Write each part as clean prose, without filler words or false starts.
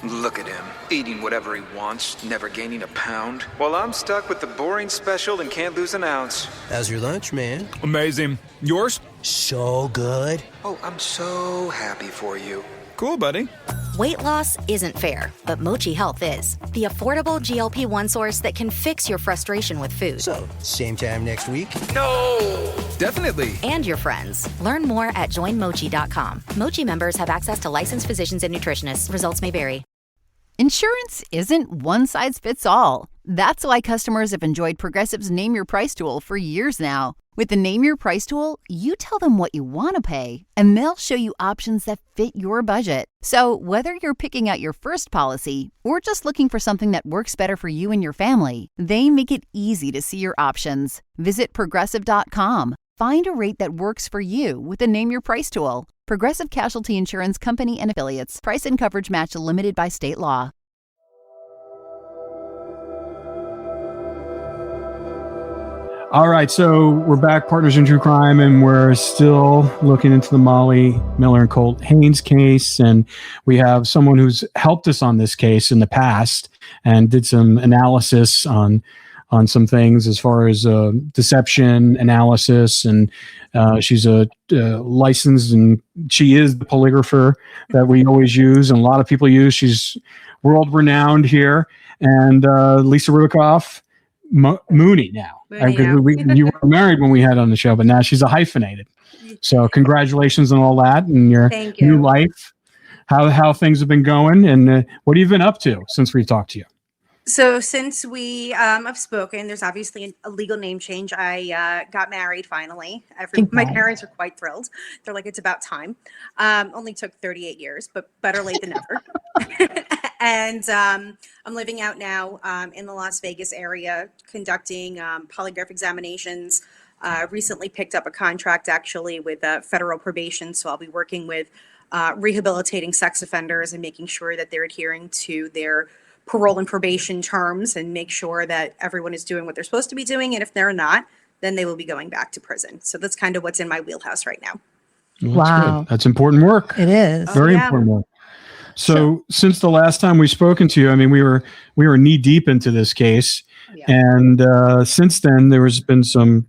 Look at him, eating whatever he wants, never gaining a pound, while I'm stuck with the boring special and can't lose an ounce. How's your lunch, man? Amazing. Yours? So good. Oh, I'm so happy for you. Cool, buddy. Weight loss isn't fair, but Mochi Health is. The affordable GLP-1 source that can fix your frustration with food. So, same time next week? No! Definitely. And your friends. Learn more at joinmochi.com. Mochi members have access to licensed physicians and nutritionists. Results may vary. Insurance isn't one size fits all. That's why customers have enjoyed Progressive's Name Your Price tool for years now. With the Name Your Price tool, you tell them what you want to pay, and they'll show you options that fit your budget. So whether you're picking out your first policy or just looking for something that works better for you and your family, they make it easy to see your options. Visit Progressive.com. Find a rate that works for you with the Name Your Price tool. Progressive Casualty Insurance Company and Affiliates. Price and coverage match limited by state law. All right, so we're back, Partners in True Crime, and we're still looking into the Molly Miller and Colt Haynes case. And we have someone who's helped us on this case in the past and did some analysis on some things as far as deception analysis. And she's a licensed, and she is the polygrapher that we always use and a lot of people use. She's world renowned here. And Lisa Ribacoff. Mooney now. You were married when we had on the show, but now she's a hyphenated. So congratulations on all that and your new life. How things have been going, and what have you been up to since we talked to you? So since we have spoken, there's obviously a legal name change. I got married finally. My parents are quite thrilled. They're like, it's about time. Only took 38 years, but better late than never. And I'm living out now in the Las Vegas area, conducting polygraph examinations. Recently picked up a contract actually with federal probation. So I'll be working with rehabilitating sex offenders and making sure that they're adhering to their parole and probation terms, and make sure that everyone is doing what they're supposed to be doing. And if they're not, then they will be going back to prison. So that's kind of what's in my wheelhouse right now. Well, wow. That's important work. It is. Very important work. So since the last time we've spoken to you, I mean, we were knee deep into this case. Yeah. And since then, there has been some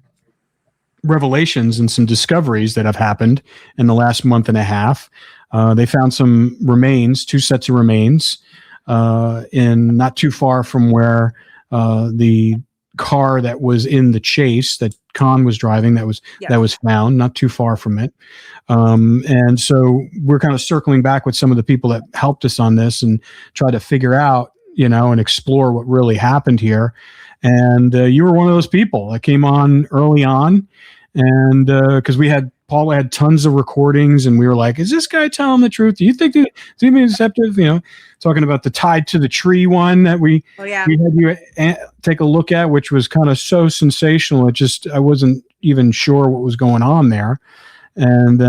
revelations and some discoveries that have happened in the last month and a half. They found some remains, 2 sets of remains, in not too far from where the car that was in the chase that Con was driving that was found, not too far from it. And so we're kind of circling back with some of the people that helped us on this and try to figure out, and explore what really happened here. And you were one of those people that came on early on, and because Paula had tons of recordings, and we were like, is this guy telling the truth? Do you think is he being deceptive? Talking about the tied to the tree one that we had you take a look at, which was kind of so sensational. I wasn't even sure what was going on there. And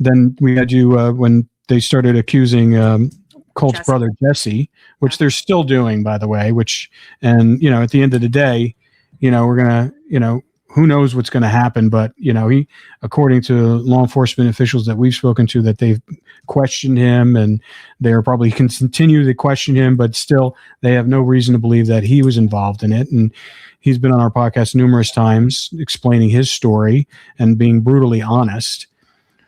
then we had you when they started accusing Colt's brother Jesse, which they're still doing, by the way, at the end of the day, we're going to, who knows what's going to happen, but he, according to law enforcement officials that we've spoken to, that they've questioned him, and they're probably can continue to question him, but still they have no reason to believe that he was involved in it. And he's been on our podcast numerous times explaining his story and being brutally honest.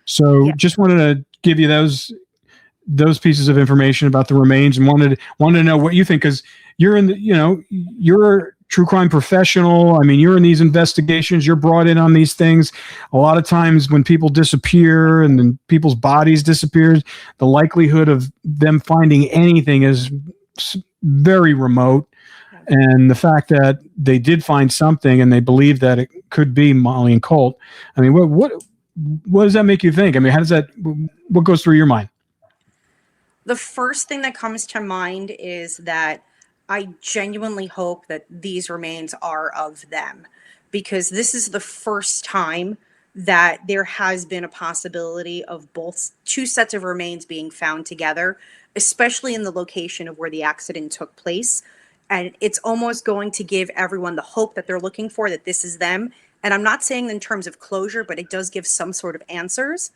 So just wanted to give you those pieces of information about the remains, and wanted to know what you think, because you're in the, you're true crime professional. I mean, you're in these investigations, you're brought in on these things. A lot of times when people disappear and then people's bodies disappear, the likelihood of them finding anything is very remote. And the fact that they did find something and they believe that it could be Molly and Colt, I mean, what does that make you think? I mean, what goes through your mind? The first thing that comes to mind is that I genuinely hope that these remains are of them, because this is the first time that there has been a possibility of both 2 sets of remains being found together, especially in the location of where the accident took place. And it's almost going to give everyone the hope that they're looking for, that this is them. And I'm not saying in terms of closure, but it does give some sort of answers.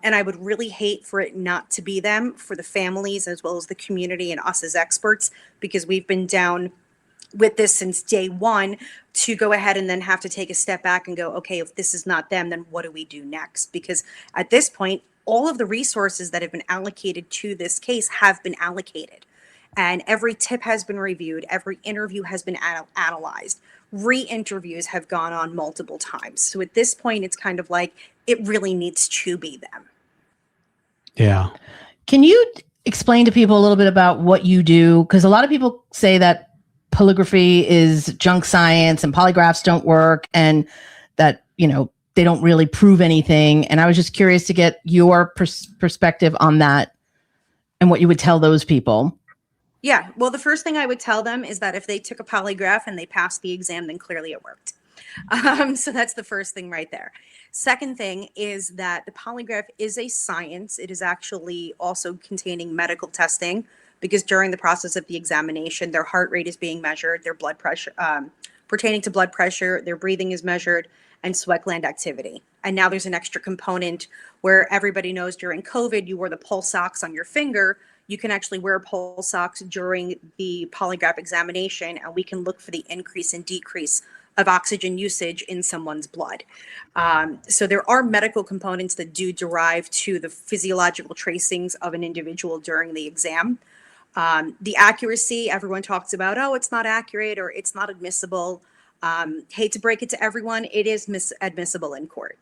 And I would really hate for it not to be them, for the families as well as the community and us as experts, because we've been down with this since day one, to go ahead and then have to take a step back and go, okay, if this is not them, then what do we do next? Because at this point, all of the resources that have been allocated to this case have been allocated. And every tip has been reviewed. Every interview has been analyzed. Re-interviews have gone on multiple times. So at this point, it's kind of like, it really needs to be them. Yeah. Can you explain to people a little bit about what you do? Because a lot of people say that polygraphy is junk science and polygraphs don't work, and that, they don't really prove anything. And I was just curious to get your perspective on that and what you would tell those people. Yeah. Well, the first thing I would tell them is that if they took a polygraph and they passed the exam, then clearly it worked. So that's the first thing right there. Second thing is that the polygraph is a science. It is actually also containing medical testing, because during the process of the examination, their heart rate is being measured, their blood pressure, pertaining to blood pressure, their breathing is measured, and sweat gland activity. And now there's an extra component where everybody knows during COVID, you wore the pulse ox on your finger. You can actually wear a pulse ox during the polygraph examination, and we can look for the increase and decrease of oxygen usage in someone's blood. So there are medical components that do derive to the physiological tracings of an individual during the exam. The accuracy, everyone talks about, oh, it's not accurate or it's not admissible. Hate to break it to everyone, it is admissible in court.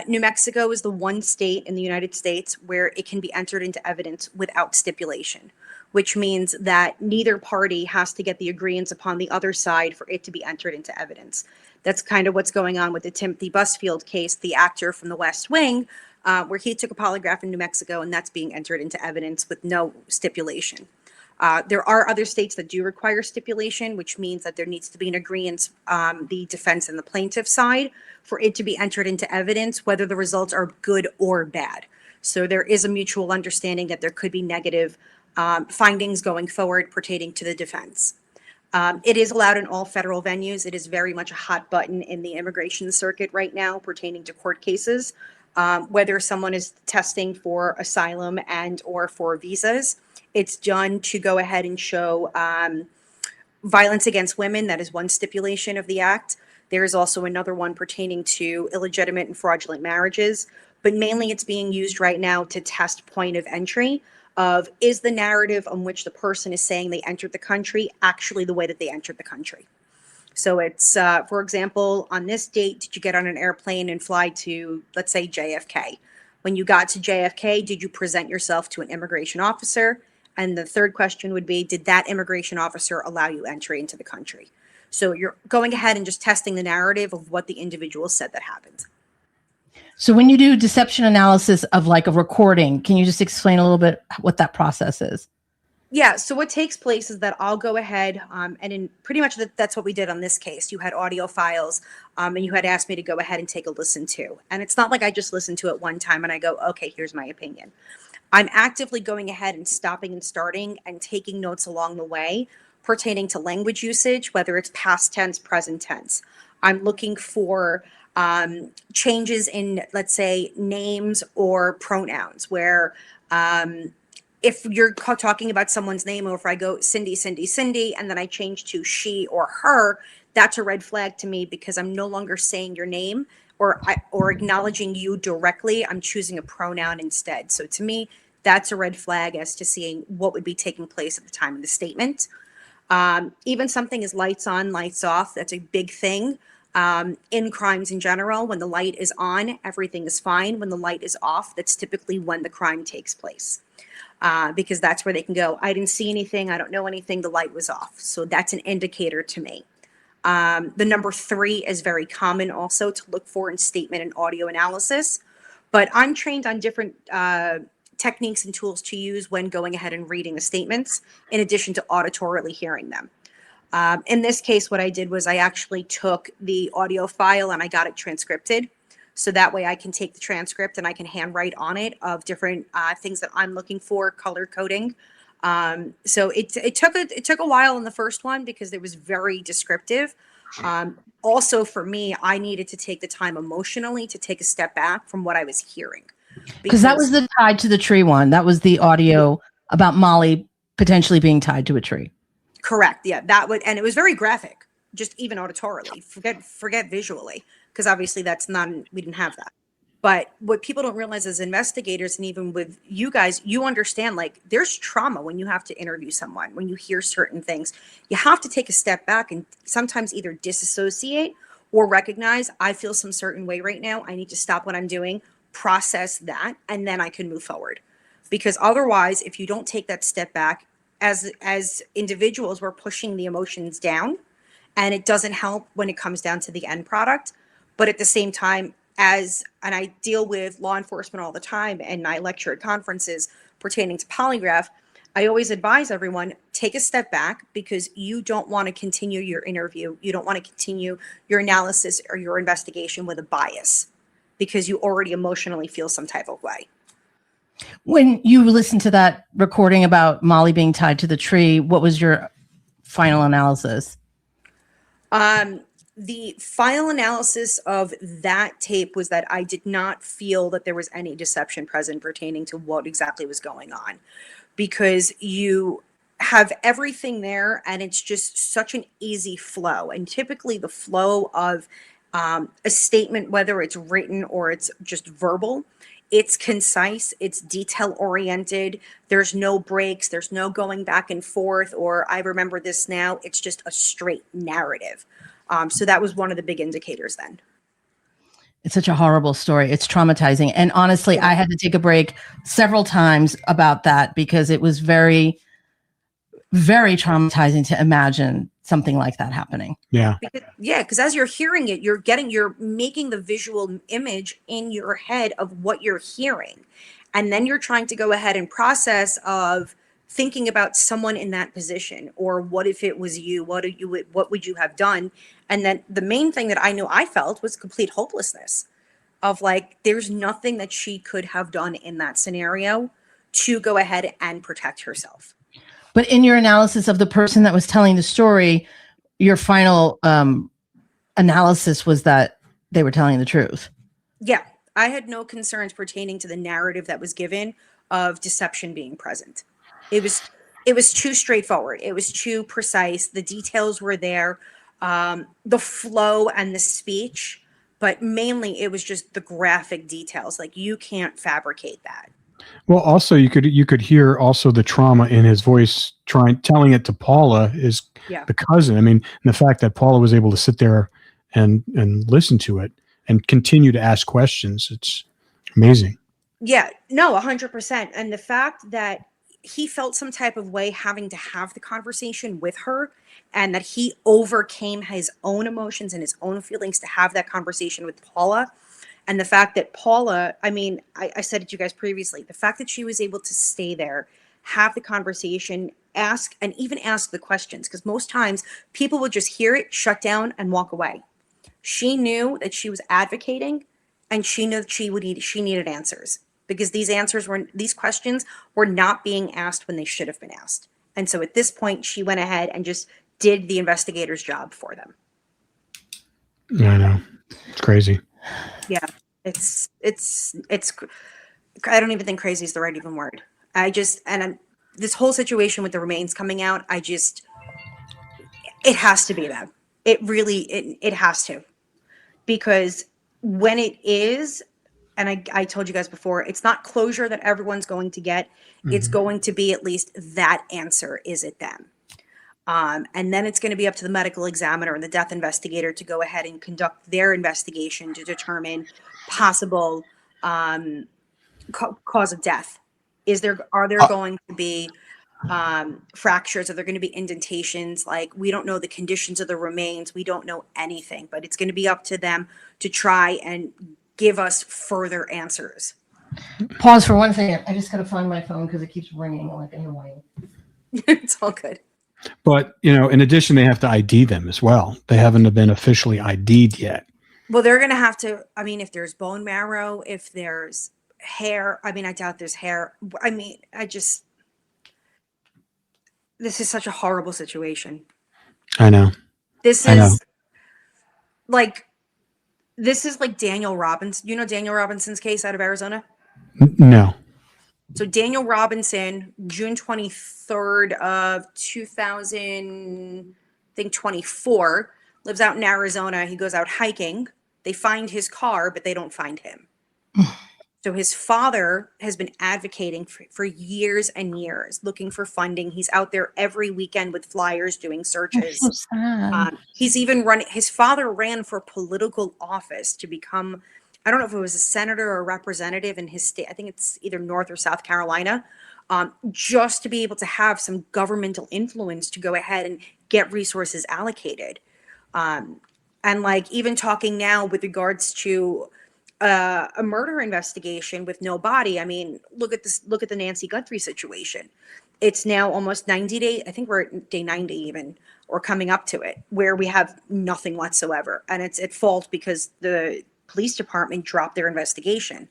New Mexico is the one state in the United States where it can be entered into evidence without stipulation, which means that neither party has to get the agreement upon the other side for it to be entered into evidence. That's kind of what's going on with the Timothy Busfield case, the actor from The West Wing, where he took a polygraph in New Mexico, and that's being entered into evidence with no stipulation. There are other states that do require stipulation, which means that there needs to be an agreement on the defense and the plaintiff side for it to be entered into evidence, whether the results are good or bad. So there is a mutual understanding that there could be negative findings going forward pertaining to the defense. It is allowed in all federal venues. It is very much a hot button in the immigration circuit right now pertaining to court cases, whether someone is testing for asylum and or for visas. It's done to go ahead and show violence against women. That is one stipulation of the act. There is also another one pertaining to illegitimate and fraudulent marriages, but mainly it's being used right now to test point of entry of, is the narrative on which the person is saying they entered the country actually the way that they entered the country? So it's, for example, on this date, did you get on an airplane and fly to, let's say, JFK? When you got to JFK, did you present yourself to an immigration officer? And the third question would be, did that immigration officer allow you entry into the country? So you're going ahead and just testing the narrative of what the individual said that happened. So when you do deception analysis of like a recording, can you just explain a little bit what that process is? Yeah, so what takes place is that I'll go ahead and in pretty much that's what we did on this case. You had audio files and you had asked me to go ahead and take a listen to. And it's not like I just listened to it one time and I go, okay, here's my opinion. I'm actively going ahead and stopping and starting and taking notes along the way pertaining to language usage, whether it's past tense, present tense. I'm looking for changes in, let's say, names or pronouns where if you're talking about someone's name, or if I go Cindy, Cindy, Cindy, and then I change to she or her, that's a red flag to me because I'm no longer saying your name or acknowledging you directly. I'm choosing a pronoun instead. So to me, that's a red flag as to seeing what would be taking place at the time of the statement. Even something as lights on, lights off, that's a big thing. In crimes in general, when the light is on, everything is fine. When the light is off, that's typically when the crime takes place. Because that's where they can go, I didn't see anything, I don't know anything, the light was off. So that's an indicator to me. The number 3 is very common also to look for in statement and audio analysis. But I'm trained on different techniques and tools to use when going ahead and reading the statements, in addition to auditorily hearing them. In this case, what I did was I actually took the audio file and I got it transcripted. So that way I can take the transcript and I can handwrite on it of different things that I'm looking for, color coding. So it took a while in the first one because it was very descriptive. Also for me, I needed to take the time emotionally to take a step back from what I was hearing. Because that was the tied to the tree one. That was the audio about Molly potentially being tied to a tree. Correct. Yeah, that would, and it was very graphic, just even auditorily. Forget visually, because obviously that's not. We didn't have that. But what people don't realize as investigators, and even with you guys, you understand, like, there's trauma when you have to interview someone, when you hear certain things. You have to take a step back and sometimes either disassociate or recognize, I feel some certain way right now. I need to stop what I'm doing, process that, and then I can move forward. Because otherwise, if you don't take that step back, as individuals, we're pushing the emotions down, and it doesn't help when it comes down to the end product. But at the same time, and I deal with law enforcement all the time, and I lecture at conferences pertaining to polygraph, I always advise everyone, take a step back, because you don't want to continue your interview. You don't want to continue your analysis or your investigation with a bias, because you already emotionally feel some type of way. When you listened to that recording about Molly being tied to the tree, what was your final analysis? The final analysis of that tape was that I did not feel that there was any deception present pertaining to what exactly was going on, because you have everything there and it's just such an easy flow. And typically the flow of a statement, whether it's written or it's just verbal, it's concise, it's detail oriented. There's no breaks, there's no going back and forth, or I remember this now. It's just a straight narrative. So that was one of the big indicators then. It's such a horrible story. It's traumatizing. And honestly, I had to take a break several times about that, because it was very, very traumatizing to imagine something like that happening. Yeah. Because as you're hearing it, you're making the visual image in your head of what you're hearing. And then you're trying to go ahead and process of thinking about someone in that position, or what if it was you, what would you have done? And then the main thing that I knew I felt was complete hopelessness of, like, there's nothing that she could have done in that scenario to go ahead and protect herself. But in your analysis of the person that was telling the story, your final analysis was that they were telling the truth. Yeah, I had no concerns pertaining to the narrative that was given of deception being present. It was too straightforward. It was too precise. The details were there, the flow and the speech, but mainly it was just the graphic details. Like, you can't fabricate that. Well, also you could hear also the trauma in his voice, telling it to Paula, the cousin. I mean, and the fact that Paula was able to sit there and listen to it and continue to ask questions. It's amazing. Yeah, no, 100%. And the fact that he felt some type of way having to have the conversation with her, and that he overcame his own emotions and his own feelings to have that conversation with Paula. And the fact that Paula, I mean, I said it to you guys previously, the fact that she was able to stay there, have the conversation, ask the questions, because most times people would just hear it, shut down, and walk away. She knew that she was advocating, and she knew that she needed answers, because these questions were not being asked when they should have been asked. And so at this point, she went ahead and just did the investigator's job for them. I know. It's crazy. Yeah, it's I don't even think crazy is the right even word. This whole situation with the remains coming out, it has to be them. It really, it has to, because when it is, and I told you guys before, it's not closure that everyone's going to get. Mm-hmm. It's going to be at least that answer. Is it them? And then it's going to be up to the medical examiner and the death investigator to go ahead and conduct their investigation to determine possible cause of death. Are there going to be fractures? Are there going to be indentations? Like, we don't know the conditions of the remains. We don't know anything, but it's going to be up to them to try and give us further answers. Pause for one second. I just got to find my phone because it keeps ringing like annoying. It's all good. But, in addition, they have to ID them as well. They haven't been officially ID'd yet. Well, they're going to have to, if there's bone marrow, if there's hair, I doubt there's hair. This is such a horrible situation. I know. This is like Daniel Robinson. You know Daniel Robinson's case out of Arizona? No. So Daniel Robinson, June 23rd of 2024, lives out in Arizona. He goes out hiking. They find his car, but they don't find him. So his father has been advocating for years and years, looking for funding. He's out there every weekend with flyers doing searches. So sad. He's even his father ran for political office to become, I don't know if it was a senator or a representative in his state. I think it's either North or South Carolina, just to be able to have some governmental influence to go ahead and get resources allocated. And like even talking now with regards to a murder investigation with no body. I mean, look at the Nancy Guthrie situation. It's now almost 90 days. I think we're at day 90 even, or coming up to it, where we have nothing whatsoever. And it's at fault because the police department dropped their investigation.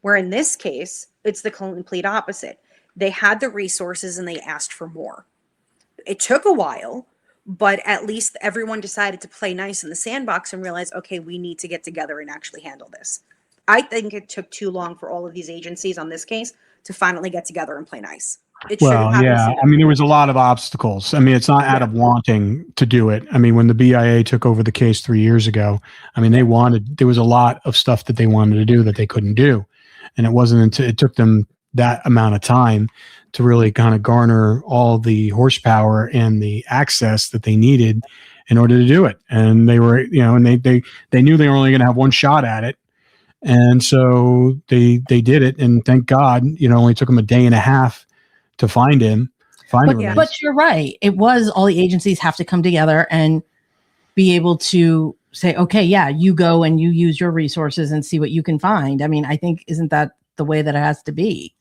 Where in this case, it's the complete opposite. They had the resources and they asked for more. It took a while, but at least everyone decided to play nice in the sandbox and realize, okay, we need to get together and actually handle this. I think it took too long for all of these agencies on this case to finally get together and play nice. Well, yeah. I mean, there was a lot of obstacles. I mean, it's not out of wanting to do it. I mean, when the BIA took over the case 3 years ago, I mean, there was a lot of stuff that they wanted to do that they couldn't do. And it wasn't until it took them that amount of time to really kind of garner all the horsepower and the access that they needed in order to do it. And they were, and they knew they were only going to have one shot at it. And so they did it. And thank God, it only took them a day and a half to find him. But you're right. It was all the agencies have to come together and be able to say, okay, yeah, you go and you use your resources and see what you can find. I mean, I think, isn't that the way that it has to be?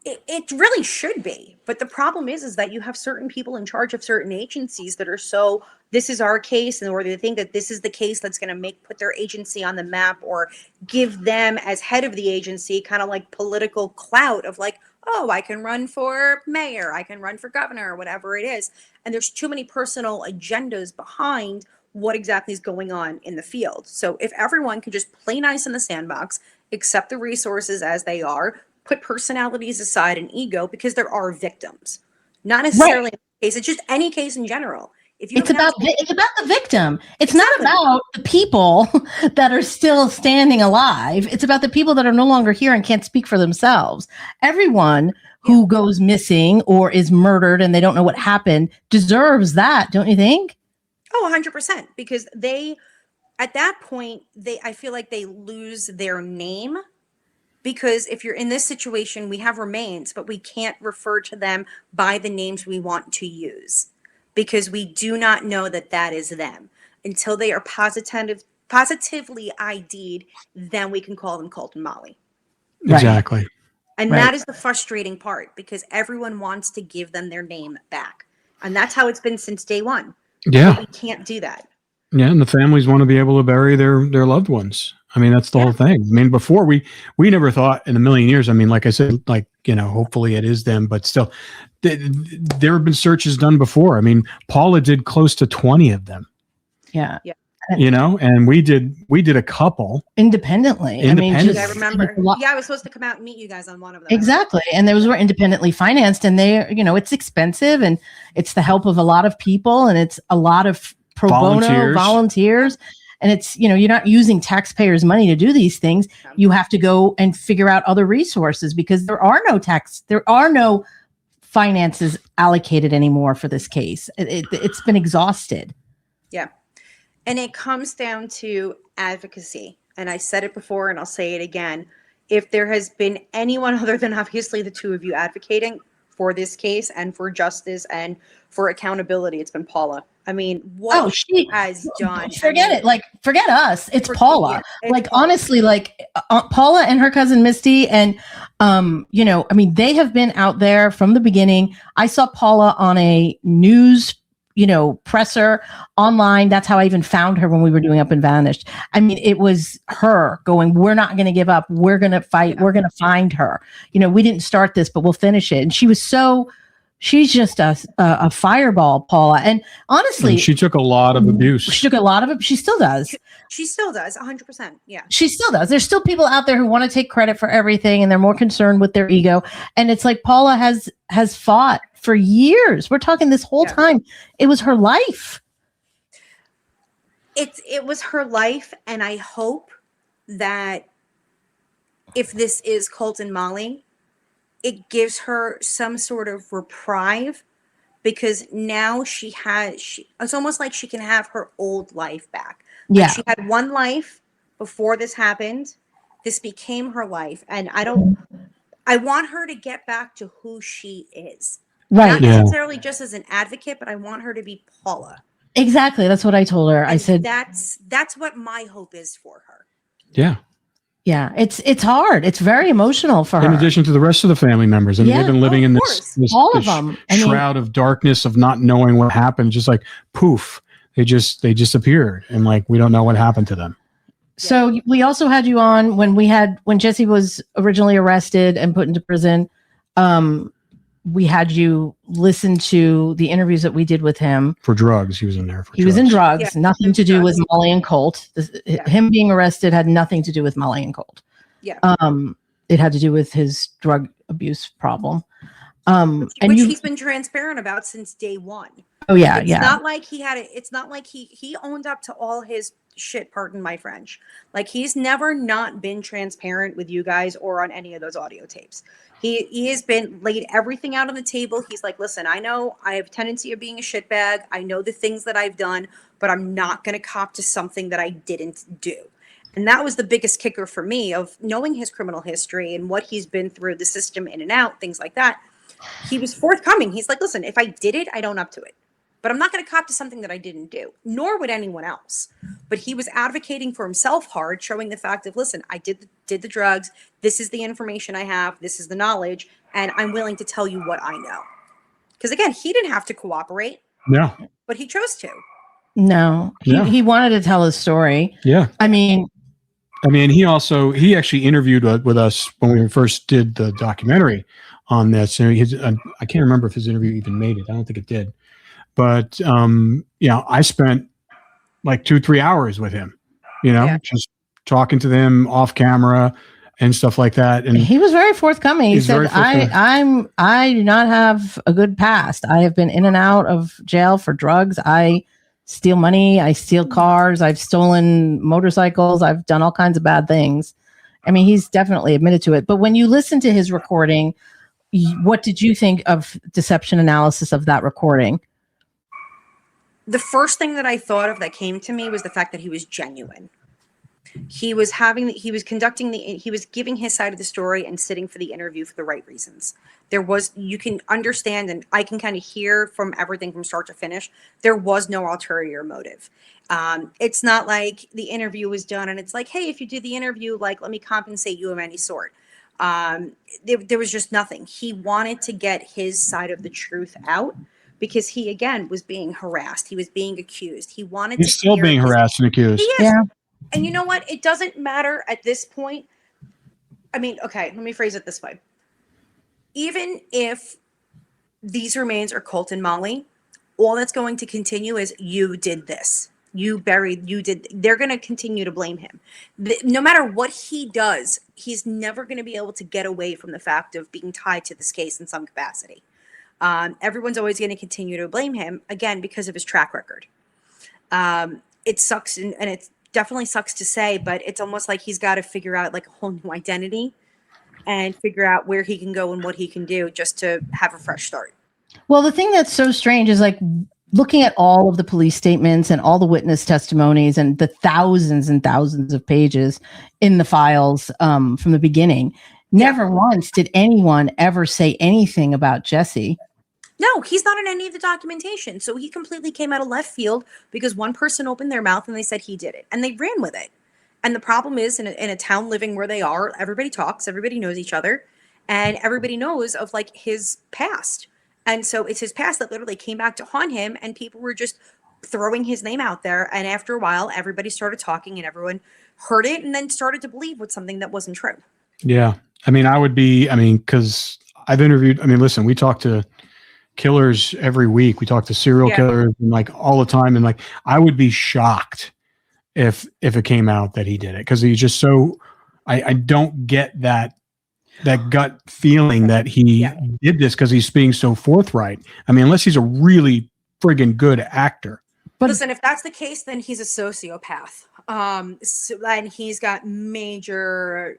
It really should be. But the problem is that you have certain people in charge of certain agencies that are so, this is our case, or they think that this is the case that's going to put their agency on the map or give them as head of the agency kind of like political clout of like, oh, I can run for mayor, I can run for governor, or whatever it is. And there's too many personal agendas behind what exactly is going on in the field. So if everyone can just play nice in the sandbox, accept the resources as they are, put personalities aside and ego, because there are victims, not necessarily in the case. It's just any case in general. If you it's about the victim. It's not about the people that are still standing alive. It's about the people that are no longer here and can't speak for themselves. Everyone who goes missing or is murdered and they don't know what happened deserves that, don't you think? Oh, 100%. Because at that point, I feel like they lose their name. Because if you're in this situation, we have remains, but we can't refer to them by the names we want to use because we do not know that that is them. Until they are positively ID'd, then we can call them Colt and Molly. Exactly. Right. And that is the frustrating part because everyone wants to give them their name back. And that's how it's been since day one. Yeah. But we can't do that. Yeah, and the families want to be able to bury their loved ones. I mean, that's the whole thing. I mean, before we never thought in a million years. I mean, like I said, hopefully it is them, but still, there have been searches done before. I mean, Paula did close to 20 of them. Yeah. Yeah. And we did a couple independently. I mean, I remember. Yeah, I was supposed to come out and meet you guys on one of them. Exactly. And those were independently financed, and it's expensive, and it's the help of a lot of people, and it's a lot of pro bono volunteers. And it's, you're not using taxpayers' money to do these things. You have to go and figure out other resources because there are no finances allocated anymore for this case. It's been exhausted. Yeah. And it comes down to advocacy. And I said it before and I'll say it again. If there has been anyone other than obviously the two of you advocating for this case and for justice and for accountability, it's been Paula. I mean, what she has done. Forget it. Forget us. It's Paula. Paula. Honestly, Paula and her cousin Misty. And, they have been out there from the beginning. I saw Paula on a news, presser online. That's how I even found her when we were doing Up and Vanished. I mean, it was her going, we're not going to give up. We're going to fight. Yeah. We're going to find her. We didn't start this, but we'll finish it. And she was so She's just a fireball, Paula. And honestly, And she took a lot of abuse. She took a lot of it. She still does. She still does, 100%. Yeah. She still does. There's still people out there who want to take credit for everything, and they're more concerned with their ego. And it's like Paula has fought for years. We're talking this whole time. It was her life. It was her life, and I hope that if this is Colt and Molly, it gives her some sort of reprieve, because now it's almost like she can have her old life back. Yeah. Like, she had one life before this happened. This became her life. And I want her to get back to who she is. Right. Not necessarily just as an advocate, but I want her to be Paula. Exactly. That's what I told her. I said, that's what my hope is for her. Yeah. Yeah, it's hard. It's very emotional for her. In addition to the rest of the family members. And they've been living in this all of them. shroud of darkness of not knowing what happened. Just like poof, they disappeared. And like, we don't know what happened to them. So we also had you on when Jesse was originally arrested and put into prison. We had you listen to the interviews that we did with him. For drugs. He was in there for drugs. He was in drugs. Yeah, nothing to do with Molly and Colt. Him being arrested had nothing to do with Molly and Colt. Yeah. It had to do with his drug abuse problem. Which he's been transparent about since day one. Oh yeah, it's not like he had it. It's not like he owned up to all his shit, pardon my French. Like, he's never not been transparent with you guys or on any of those audio tapes. He has been laid everything out on the table. He's like, listen, I know I have a tendency of being a shitbag. I know the things that I've done, but I'm not going to cop to something that I didn't do. And that was the biggest kicker for me, of knowing his criminal history and what he's been through, the system in and out, things like that. He was forthcoming. He's like, listen, if I did it, I own up to it. But I'm not going to cop to something that I didn't do, nor would anyone else. But he was advocating for himself hard, showing the fact of, listen, I did the drugs. This is the information I have. This is the knowledge. And I'm willing to tell you what I know. Because, again, he didn't have to cooperate. No. But he chose to. No. He wanted to tell his story. Yeah. I mean, he actually interviewed with us when we first did the documentary on this. And I can't remember if his interview even made it. I don't think it did. But, I spent like 2-3 hours with him, just talking to them off camera and stuff like that. And he was very forthcoming. He said, I do not have a good past. I have been in and out of jail for drugs. I steal money. I steal cars. I've stolen motorcycles. I've done all kinds of bad things. I mean, he's definitely admitted to it. But when you listen to his recording, what did you think of deception analysis of that recording? The first thing that I thought of that came to me was the fact that he was genuine. He was giving his side of the story and sitting for the interview for the right reasons. You can understand, and I can kind of hear from everything from start to finish, there was no ulterior motive. It's not like the interview was done and it's like, hey, if you do the interview, like, let me compensate you of any sort. There was just nothing. He wanted to get his side of the truth out, because he, again, was being harassed. He was being accused. He's still being harassed and accused. He is. Yeah. And you know what? It doesn't matter at this point. I mean, okay, let me phrase it this way. Even if these remains are Colt and Molly, all that's going to continue is, you did this. They're going to continue to blame him. No matter what he does, he's never going to be able to get away from the fact of being tied to this case in some capacity. Everyone's always going to continue to blame him, again, because of his track record. It sucks, and it definitely sucks to say, but it's almost like he's got to figure out like a whole new identity and figure out where he can go and what he can do just to have a fresh start. Well, the thing that's so strange is, like, looking at all of the police statements and all the witness testimonies and the thousands and thousands of pages in the files from the beginning. Never once did anyone ever say anything about Jesse. No, he's not in any of the documentation. So he completely came out of left field because one person opened their mouth and they said he did it, and they ran with it. And the problem is, in a town living where they are, everybody talks, everybody knows each other, and everybody knows of like his past. And so it's his past that literally came back to haunt him, and people were just throwing his name out there. And after a while, everybody started talking and everyone heard it and then started to believe with something that wasn't true. Yeah. Because I've interviewed, listen, we talked to killers every week. We talk to serial killers and like all the time. And like, I would be shocked if it came out that he did it. Cause he's just so, I don't get that gut feeling that he did this because he's being so forthright. I mean, unless he's a really friggin' good actor. But listen, if that's the case, then he's a sociopath. And he's got the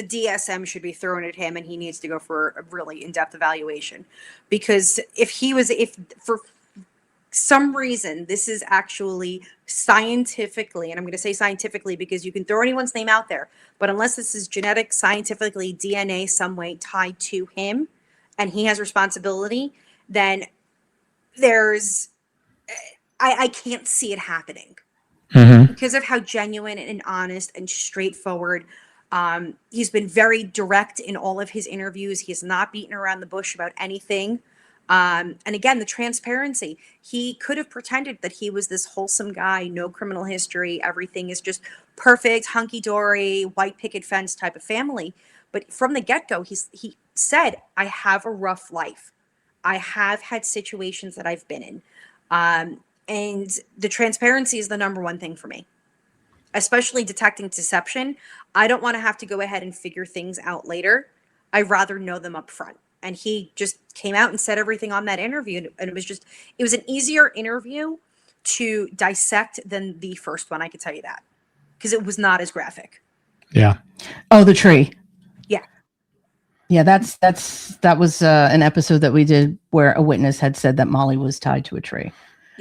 DSM should be thrown at him, and he needs to go for a really in-depth evaluation. Because if for some reason this is actually scientifically, and I'm going to say scientifically because you can throw anyone's name out there, but unless this is genetic, scientifically, DNA some way tied to him, and he has responsibility, then I can't see it happening because of how genuine and honest and straightforward. He's been very direct in all of his interviews. He has not beaten around the bush about anything. And again, the transparency. He could have pretended that he was this wholesome guy, no criminal history. Everything is just perfect, hunky-dory, white picket fence type of family. But from the get-go, he said, I have a rough life. I have had situations that I've been in. And the transparency is the number one thing for me, especially detecting deception. I don't want to have to go ahead and figure things out later. I'd rather know them up front. And he just came out and said everything on that interview. And it was an easier interview to dissect than the first one. I could tell you that because it was not as graphic. Yeah. Oh, the tree. Yeah. Yeah. That was an episode that we did where a witness had said that Molly was tied to a tree.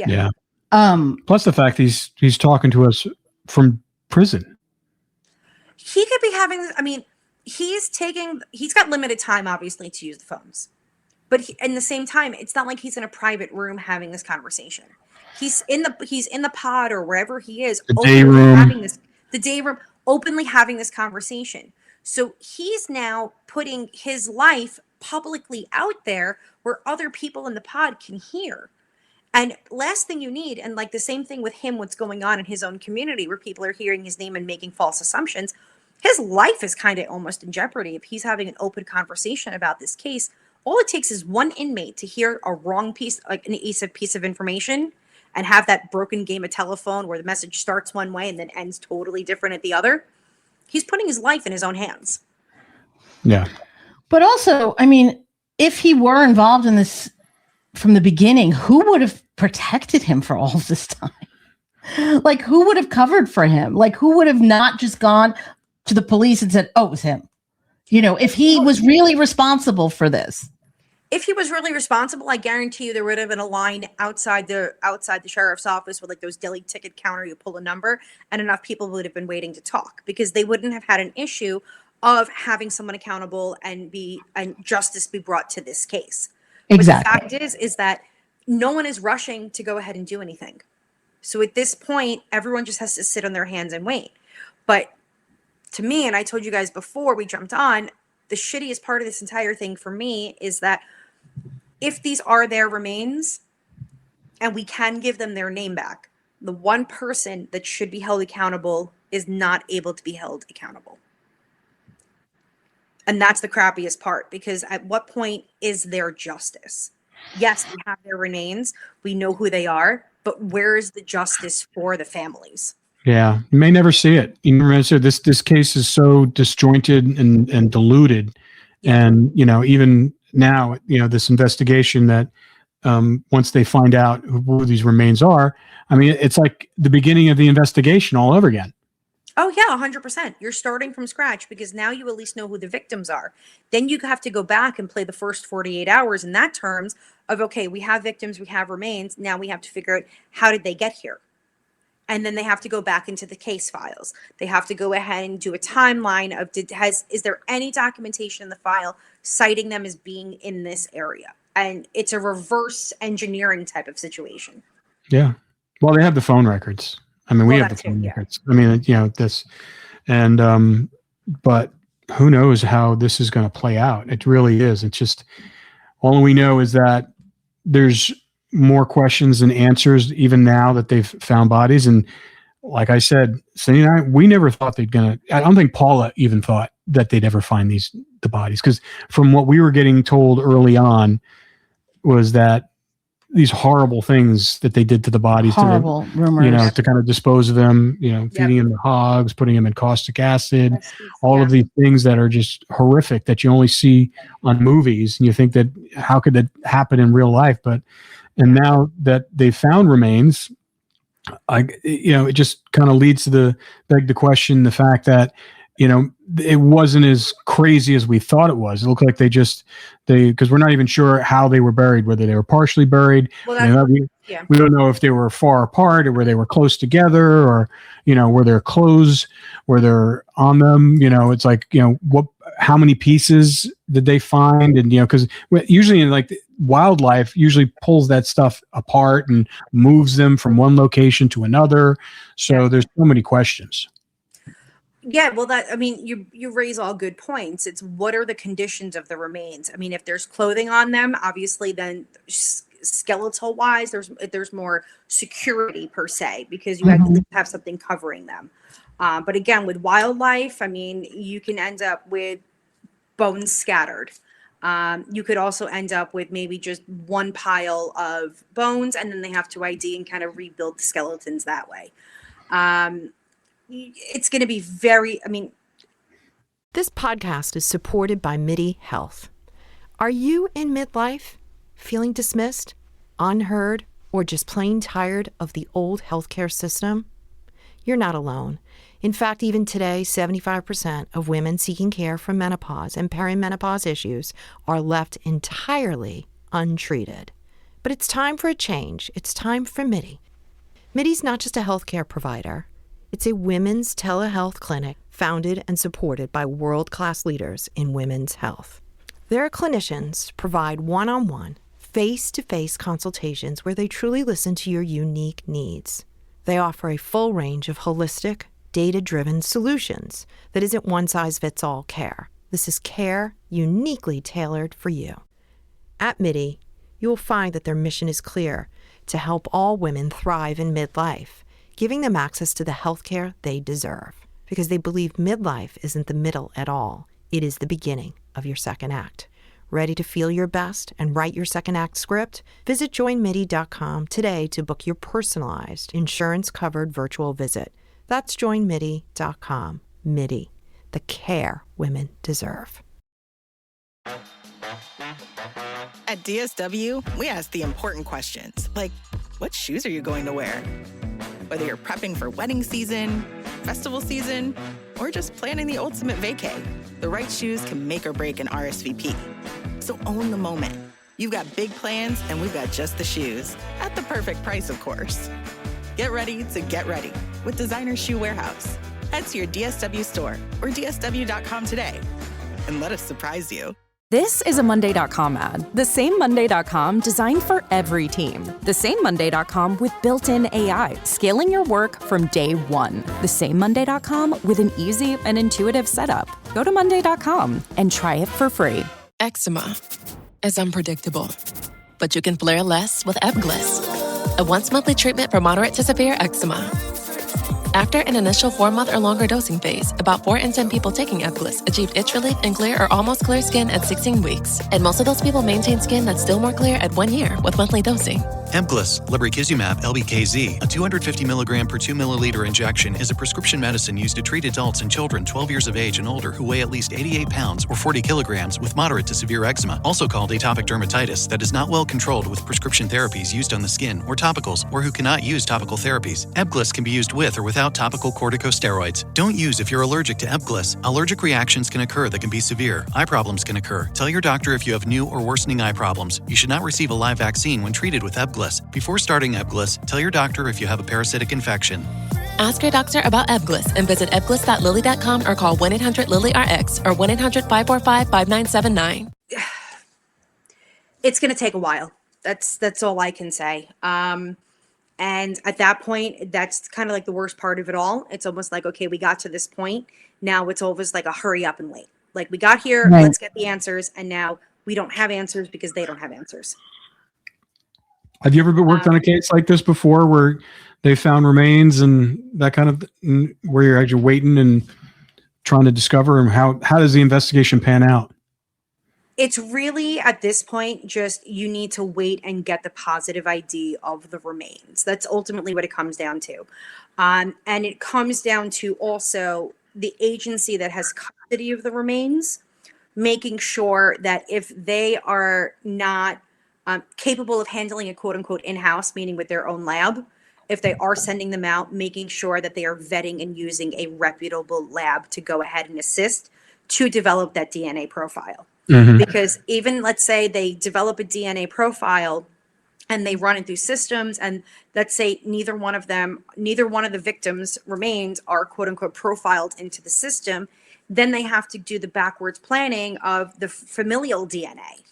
Yeah. Plus the fact he's talking to us from prison. He could be having, he's got limited time, obviously, to use the phones. But in the same time, it's not like he's in a private room having this conversation. He's in the pod or wherever he is, the day room, openly having this conversation. So he's now putting his life publicly out there where other people in the pod can hear. And last thing you need, and like the same thing with him, what's going on in his own community where people are hearing his name and making false assumptions, his life is kind of almost in jeopardy. If he's having an open conversation about this case, all it takes is one inmate to hear a wrong piece, like an evasive piece of information, and have that broken game of telephone where the message starts one way and then ends totally different at the other. He's putting his life in his own hands. Yeah. But also, if he were involved in this from the beginning, who would have protected him for all of this time? Like, who would have covered for him? Like, who would have not just gone to the police and said, oh, it was him? If he was really responsible for this. If he was really responsible, I guarantee you there would have been a line outside the sheriff's office with like those deli ticket counter, you pull a number, and enough people would have been waiting to talk because they wouldn't have had an issue of having someone accountable and justice be brought to this case. Exactly. But the fact is that no one is rushing to go ahead and do anything. So at this point, everyone just has to sit on their hands and wait. But to me, and I told you guys before we jumped on, the shittiest part of this entire thing for me is that if these are their remains and we can give them their name back, the one person that should be held accountable is not able to be held accountable. And that's the crappiest part, because at what point is there justice? Yes, we have their remains. We know who they are, but where is the justice for the families? Yeah, you may never see it. This case is so disjointed and diluted. Yeah. And, even now, this investigation that once they find out who these remains are, it's like the beginning of the investigation all over again. Oh, yeah, 100%. You're starting from scratch because now you at least know who the victims are. Then you have to go back and play the first 48 hours in that terms of, okay, we have victims, we have remains. Now we have to figure out how did they get here? And then they have to go back into the case files. They have to go ahead and do a timeline of is there any documentation in the file citing them as being in this area? And it's a reverse engineering type of situation. Yeah. Well, they have the phone records. We have the phone records. This, and but who knows how this is going to play out? It really is. It's just all we know is that there's more questions than answers, even now that they've found bodies. And like I said, Cindy and I, we never thought I don't think Paula even thought that they'd ever find the bodies. Because from what we were getting told early on, was that these horrible things that they did to the bodies, Horrible rumors. you know, to kind of dispose of them, you know, feeding them to hogs, putting them in caustic acid, all of these things that are just horrific that you only see on movies. And you think that how could that happen in real life? And now that they found remains, it just kind of leads to beg the question, the fact that, you know, it wasn't as crazy as we thought it was. It looked like because we're not even sure how they were buried, whether they were partially buried. Well, we don't know if they were far apart or where they were close together, or, you know, were there clothes, were there on them? You know, it's like, you know, how many pieces did they find? And, you know, because usually in like wildlife usually pulls that stuff apart and moves them from one location to another. So there's so many questions. Yeah, well, you raise all good points. It's what are the conditions of the remains? I mean, if there's clothing on them, obviously, then skeletal wise, there's more security per se, because you have something covering them. But again, with wildlife, I mean, you can end up with bones scattered. You could also end up with maybe just one pile of bones, and then they have to ID and kind of rebuild the skeletons that way. It's going to be This podcast is supported by MIDI Health. Are you in midlife, feeling dismissed, unheard, or just plain tired of the old healthcare system? You're not alone. In fact, even today, 75% of women seeking care for menopause and perimenopause issues are left entirely untreated. But it's time for a change. It's time for MIDI. MIDI's not just a healthcare provider. It's a women's telehealth clinic founded and supported by world-class leaders in women's health. Their clinicians provide one-on-one, face-to-face consultations where they truly listen to your unique needs. They offer a full range of holistic, data-driven solutions that isn't one-size-fits-all care. This is care uniquely tailored for you. At MIDI, you will find that their mission is clear: to help all women thrive in midlife, giving them access to the healthcare they deserve, because they believe midlife isn't the middle at all. It is the beginning of your second act. Ready to feel your best and write your second act script? Visit joinmidi.com today to book your personalized, insurance-covered virtual visit. That's joinmidi.com. MIDI, the care women deserve. At DSW, we ask the important questions, like, what shoes are you going to wear? Whether you're prepping for wedding season, festival season, or just planning the ultimate vacay, the right shoes can make or break an RSVP. So own the moment. You've got big plans, and we've got just the shoes. At the perfect price, of course. Get ready to get ready with Designer Shoe Warehouse. Head to your DSW store or DSW.com today, and let us surprise you. This is a Monday.com ad. The same Monday.com designed for every team. The same Monday.com with built-in AI, scaling your work from day one. The same Monday.com with an easy and intuitive setup. Go to Monday.com and try it for free. Eczema is unpredictable, but you can flare less with Ebglyss, a once-monthly treatment for moderate to severe eczema. After an initial 4-month or longer dosing phase, about 4 in 10 people taking Advocacy achieved itch relief and clear or almost clear skin at 16 weeks. And most of those people maintain skin that's still more clear at 1 year with monthly dosing. Advocacy, lebrikizumab LBKZ, a 250 milligram per 2 milliliter injection, is a prescription medicine used to treat adults and children 12 years of age and older who weigh at least 88 pounds or 40 kilograms with moderate to severe eczema, also called atopic dermatitis, that is not well controlled with prescription therapies used on the skin or topicals, or who cannot use topical therapies. Advocacy can be used with or without topical corticosteroids. Don't use if you're allergic to Advocacy. Allergic reactions can occur that can be severe. Eye problems can occur. Tell your doctor if you have new or worsening eye problems. You should not receive a live vaccine when treated with Advocacy. Before starting Advocacy, tell your doctor if you have a parasitic infection. Ask your doctor about Advocacy and visit ebglyss.lilly.com or call 1-800-LILY-RX or 1-800-545-5979. It's going to take a while. That's all I can say. And at that point, that's kind of like the worst part of it all. It's almost like, okay, we got to this point. Now it's always like a hurry up and wait. Like, we got here, Right. Let's get the answers. And now we don't have answers because they don't have answers. Have you ever worked on a case like this before, where they found remains and that kind of, where you're actually waiting and trying to discover, and how does the investigation pan out? It's really at this point just you need to wait and get the positive ID of the remains. That's ultimately what it comes down to. And it comes down to also the agency that has custody of the remains, making sure that if they are not capable of handling a quote unquote in-house, meaning with their own lab, if they are sending them out, making sure that they are vetting and using a reputable lab to go ahead and assist to develop that DNA profile. Because even let's say they develop a DNA profile and they run it through systems, and let's say neither one of the victims' remains are quote unquote profiled into the system, then they have to do the backwards planning of the familial DNA.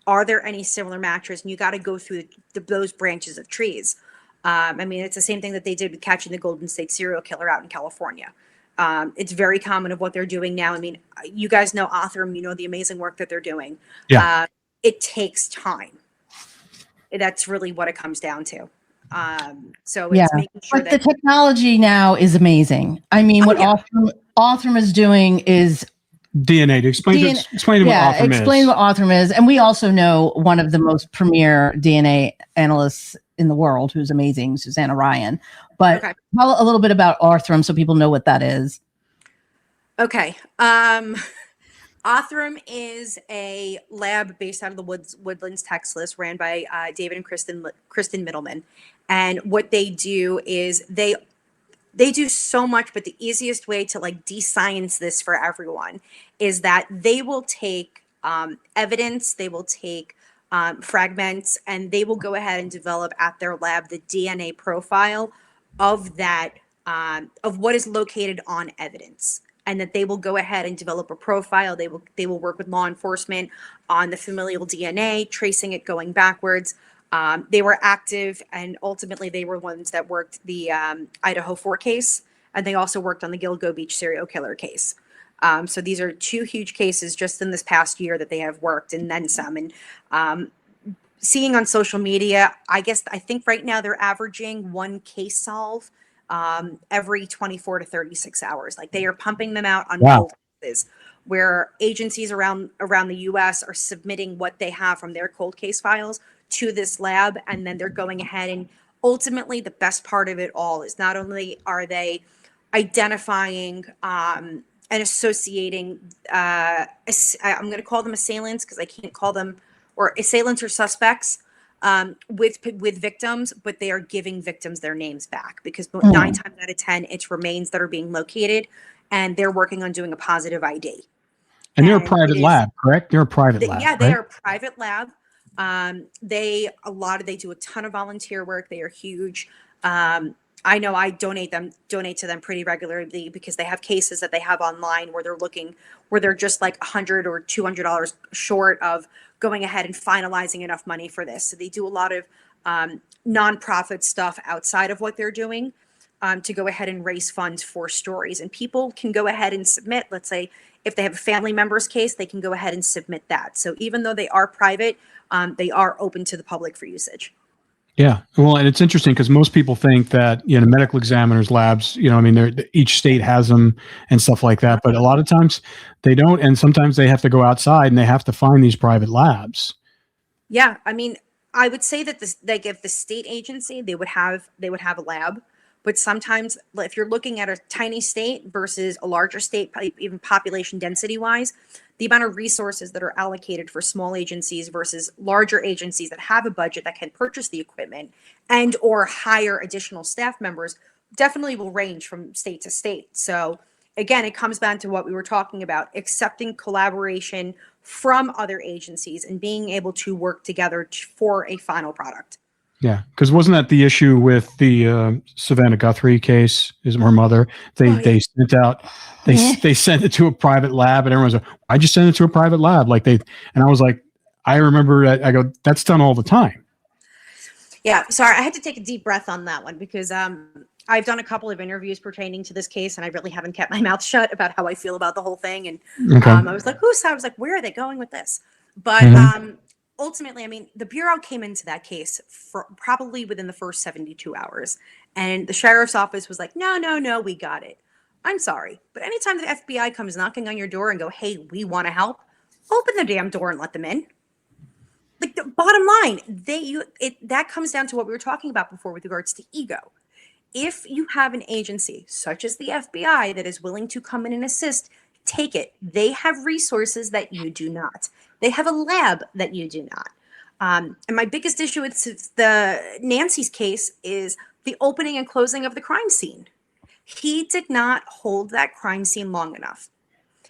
Are there any similar matches? And you got to go through those branches of trees. I mean, it's the same thing that they did with catching the Golden State serial killer out in California. It's very common of what they're doing now. I mean, you guys know Othram, you know the amazing work that they're doing. Yeah. It takes time. That's really what it comes down to. So it's making sure but the technology now is amazing. I mean, what Othram is doing is DNA. To explain what Othram is. Explain what Othram is. And we also know one of the most premier DNA analysts in the world, who's amazing, Susanna Ryan. But tell a little bit about Othram so people know what that is. Okay. Othram is a lab based out of the Woodlands, Texas, ran by David and Kristen Middleman. And what they do is they do so much, but the easiest way to like de-science this for everyone is that they will take evidence, they will take fragments, and they will go ahead and develop at their lab the DNA profile of that, of what is located on evidence. And that they will go ahead and develop a profile. They will work with law enforcement on the familial DNA, tracing it going backwards. They were active, and ultimately they were ones that worked the Idaho 4 case, and they also worked on the Gilgo Beach serial killer case. So these are two huge cases just in this past year that they have worked, and then some. And seeing on social media, I think right now they're averaging one case solve every 24 to 36 hours. Like they are pumping them out on cold cases, where agencies around the US are submitting what they have from their cold case files to this lab, and then they're going ahead, and ultimately the best part of it all is not only are they identifying and associating I'm going to call them assailants because I can't call them, or assailants or suspects, with victims, but they are giving victims their names back, because 9 times out of 10 it's remains that are being located, and they're working on doing a positive ID. And they're a private lab, correct? They're a private lab. Yeah, they are a private lab. They do a ton of volunteer work. They are huge. I know I donate to them pretty regularly, because they have cases that they have online where they're just like $100 or $200 short of going ahead and finalizing enough money for this. So they do a lot of nonprofit stuff outside of what they're doing to go ahead and raise funds for stories. And people can go ahead and submit, let's say, if they have a family member's case, they can go ahead and submit that. So even though they are private, they are open to the public for usage. Yeah. Well, and it's interesting because most people think that, medical examiners labs, each state has them and stuff like that. But a lot of times they don't. And sometimes they have to go outside and they have to find these private labs. Yeah. I mean, I would say that if the state agency, they would have a lab. But sometimes if you're looking at a tiny state versus a larger state, even population density wise, the amount of resources that are allocated for small agencies versus larger agencies that have a budget that can purchase the equipment and or hire additional staff members definitely will range from state to state. So again, it comes back to what we were talking about, accepting collaboration from other agencies and being able to work together for a final product. Yeah, because wasn't that the issue with the Savannah Guthrie case? Is her mother? They sent out, they sent it to a private lab, and everyone's like, "Why'd you send it to a private lab?" And I was like, I remember I go, that's done all the time. Yeah, sorry, I had to take a deep breath on that one, because I've done a couple of interviews pertaining to this case, and I really haven't kept my mouth shut about how I feel about the whole thing. And I was like, where are they going with this? But ultimately, I mean, the Bureau came into that case for probably within the first 72 hours. And the sheriff's office was like, no, we got it. I'm sorry. But anytime the FBI comes knocking on your door and go, hey, we want to help, open the damn door and let them in. Like, the bottom line, that comes down to what we were talking about before with regards to ego. If you have an agency such as the FBI that is willing to come in and assist, take it. They have resources that you do not. They have a lab that you do not. And my biggest issue with Nancy's case is the opening and closing of the crime scene. He did not hold that crime scene long enough.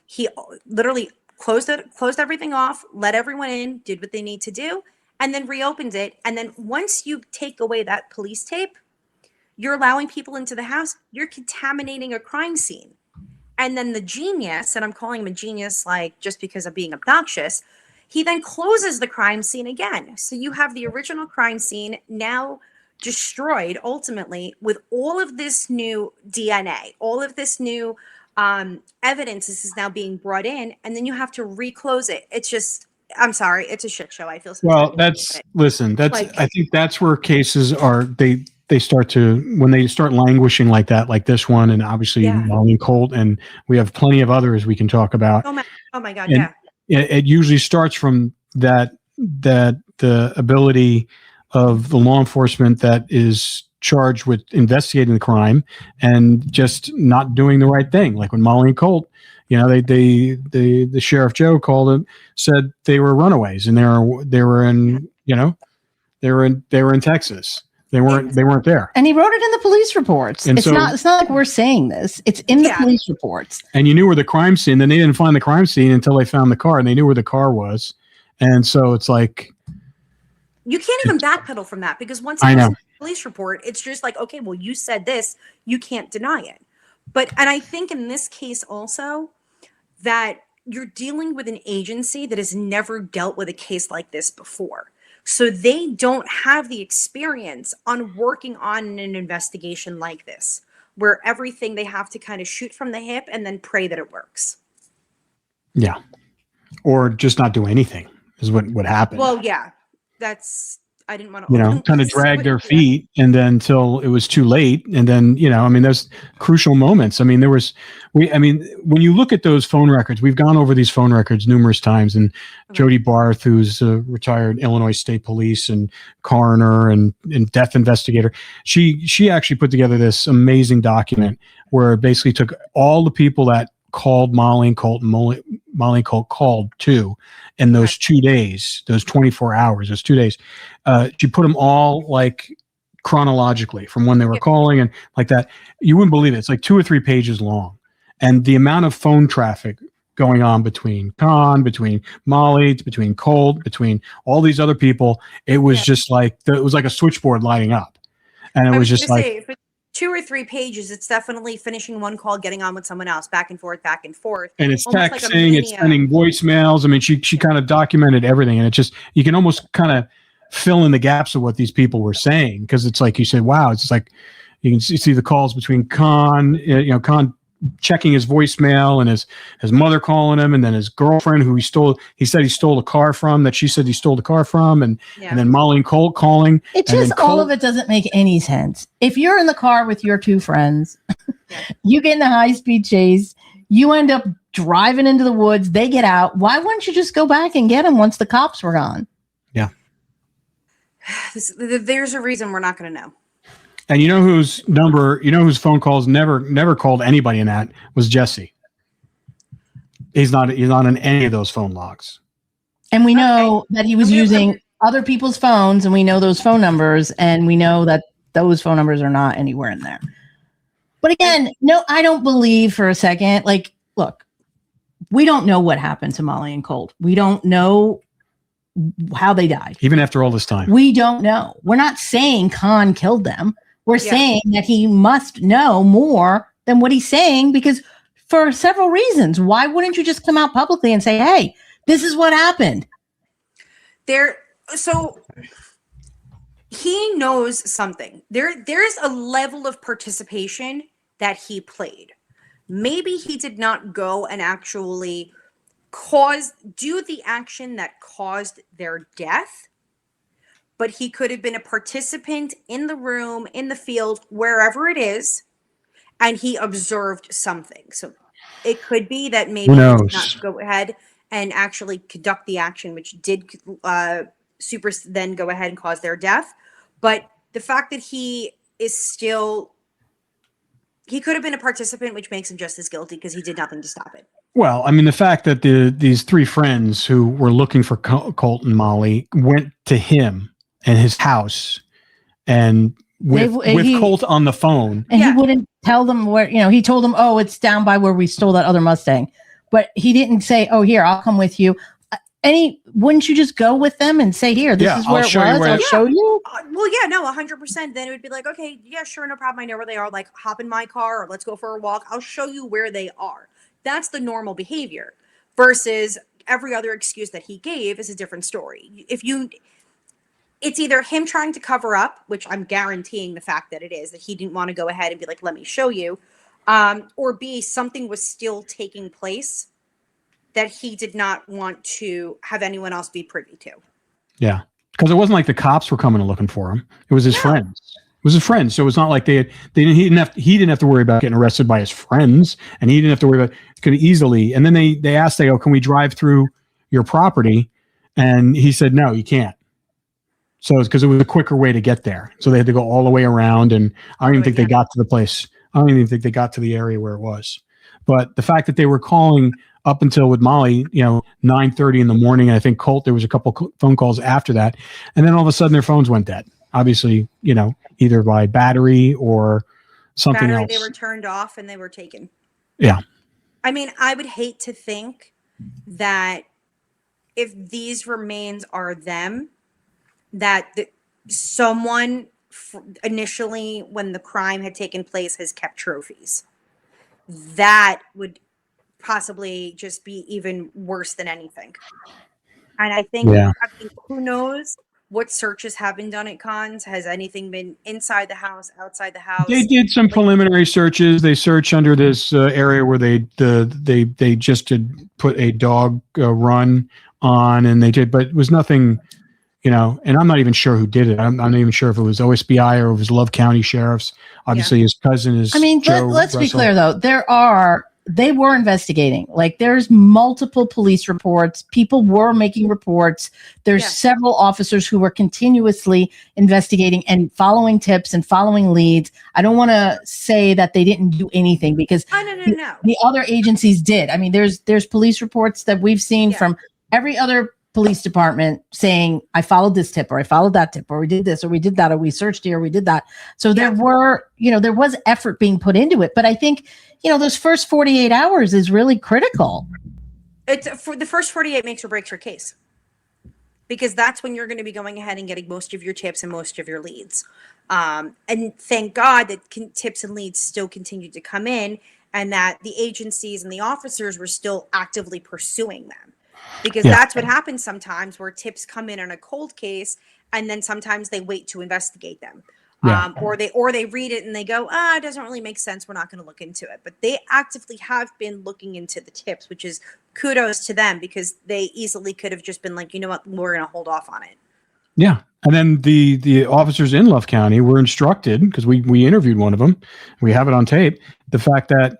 He literally closed everything off, let everyone in, did what they need to do, and then reopened it. And then once you take away that police tape, you're allowing people into the house. You're contaminating a crime scene. And then the genius, and I'm calling him a genius like just because of being obnoxious, he then closes the crime scene again. So you have the original crime scene now destroyed ultimately with all of this new DNA, all of this new evidence. This is now being brought in, and then you have to reclose it. It's just, I'm sorry, it's a shit show. I feel so Well, listen, I think that's where cases are, they start to, when they start languishing like that, like this one, and obviously Molly and Colt, and we have plenty of others we can talk about. Oh my God, and it usually starts from that the ability of the law enforcement that is charged with investigating the crime and just not doing the right thing. Like when Molly and Colt, the Sheriff Joe said they were runaways, and they were in Texas. They weren't there. And he wrote it in the police reports. And it's not like we're saying this. It's in the police reports. And you knew where the crime scene, then they didn't find the crime scene until they found the car, and they knew where the car was. And so it's like, you can't even backpedal from that, because once it's in the police report, it's just like, okay, well, you said this, you can't deny it. And I think in this case also that you're dealing with an agency that has never dealt with a case like this before. So they don't have the experience on working on an investigation like this, where everything they have to kind of shoot from the hip and then pray that it works. Yeah. Or just not do anything is what happened. Well, yeah, I didn't want to, kind of drag their feet, and then until it was too late. And then, there's crucial moments. When you look at those phone records, we've gone over these phone records numerous times, and Jody Barth, who's a retired Illinois State Police and coroner and death investigator, she actually put together this amazing document where it basically took all the people that called Molly and Colt, and Molly and Colt called too, in those 2 days, those 24 hours, those 2 days. She put them all like chronologically from when they were calling and like that. You wouldn't believe it. It's like 2 or 3 pages long. And the amount of phone traffic going on between between Molly, between Colt, between all these other people, it was just like, it was like a switchboard lighting up. And it was just like, 2 or 3 pages, it's definitely finishing one call, getting on with someone else, back and forth. And it's texting, it's sending voicemails. She kind of documented everything, and it just, you can almost kind of fill in the gaps of what these people were saying, because it's like you say, wow, it's like you can see the calls between Con checking his voicemail, and his mother calling him, and then his girlfriend who he said he stole a car from, that she said he stole the car from, and then Molly and Colt calling. It just, all of it doesn't make any sense. If you're in the car with your 2 friends, you get in a high-speed chase, you end up driving into the woods, they get out. Why wouldn't you just go back and get them once the cops were gone? Yeah. There's a reason we're not going to know. And whose phone calls never called anybody in that was Jesse. He's not in any of those phone logs. And we know that he was using other people's phones, and we know those phone numbers, and we know that those phone numbers are not anywhere in there. But again, no, I don't believe for a second. Like, look, we don't know what happened to Molly and Colt. We don't know how they died. Even after all this time. We don't know. We're not saying Con killed them. We're saying that he must know more than what he's saying, because for several reasons. Why wouldn't you just come out publicly and say, hey, this is what happened? So he knows something. There's a level of participation that he played. Maybe he did not go and actually do the action that caused their death, but he could have been a participant in the room, in the field, wherever it is, and he observed something. So it could be that maybe he did not go ahead and actually conduct the action, which did then go ahead and cause their death. But the fact that he could have been a participant, which makes him just as guilty because he did nothing to stop it. Well, I mean, the fact that these three friends who were looking for Colt and Molly went to him and his house and with Colt on the phone. And he wouldn't tell them where, he told them, oh, it's down by where we stole that other Mustang. But he didn't say, oh, here, I'll come with you. Wouldn't you just go with them and say, here, this is where it was. I'll show you. Well, yeah, no, 100%. Then it would be like, okay, yeah, sure, no problem. I know where they are. Like, hop in my car or let's go for a walk. I'll show you where they are. That's the normal behavior versus every other excuse that he gave is a different story. It's either him trying to cover up, which I'm guaranteeing the fact that it is, that he didn't want to go ahead and be like, let me show you. Or B, something was still taking place that he did not want to have anyone else be privy to. Yeah. Because it wasn't like the cops were coming and looking for him. It was his friends. It was his friends. So it's not like he didn't have to worry about getting arrested by his friends, and he didn't have to worry about could easily. And then they asked, they go, can we drive through your property? And he said, no, you can't. So it's because it was a quicker way to get there. So they had to go all the way around, and I don't even think they got to the place. I don't even think they got to the area where it was. But the fact that they were calling up until with Molly, 9:30 in the morning, and I think Colt, there was a couple phone calls after that, and then all of a sudden their phones went dead. Obviously, either by battery or something else. They were turned off and they were taken. Yeah. I mean, I would hate to think that if these remains are them, that someone initially, when the crime had taken place, has kept trophies. That would possibly just be even worse than anything. And I think, who knows what searches have been done at cons? Has anything been inside the house, outside the house? They did some preliminary searches. They searched under this area where they just had put a dog run on, and they did, but it was nothing, and I'm not even sure who did it. I'm not even sure if it was OSBI or if it was Love County Sheriffs. Obviously, his cousin is. I mean, let's be clear though. They were investigating. Like, there's multiple police reports. People were making reports. There's several officers who were continuously investigating and following tips and following leads. I don't want to say that they didn't do anything because no. The other agencies did. I mean, there's police reports that we've seen from every other police department saying, I followed this tip, or I followed that tip, or we did this, or we did that, or we searched here, or we did that. So there was effort being put into it. But I think, those first 48 hours is really critical. It's for the first 48 makes or breaks your case, because that's when you're going to be going ahead and getting most of your tips and most of your leads. And thank God that tips and leads still continued to come in, and that the agencies and the officers were still actively pursuing them. Because that's what happens sometimes, where tips come in on a cold case, and then sometimes they wait to investigate them. Or they read it and they go, it doesn't really make sense. We're not going to look into it. But they actively have been looking into the tips, which is kudos to them, because they easily could have just been like, you know what, we're going to hold off on it. Yeah. And then the officers in Love County were instructed, because we interviewed one of them, we have it on tape, the fact that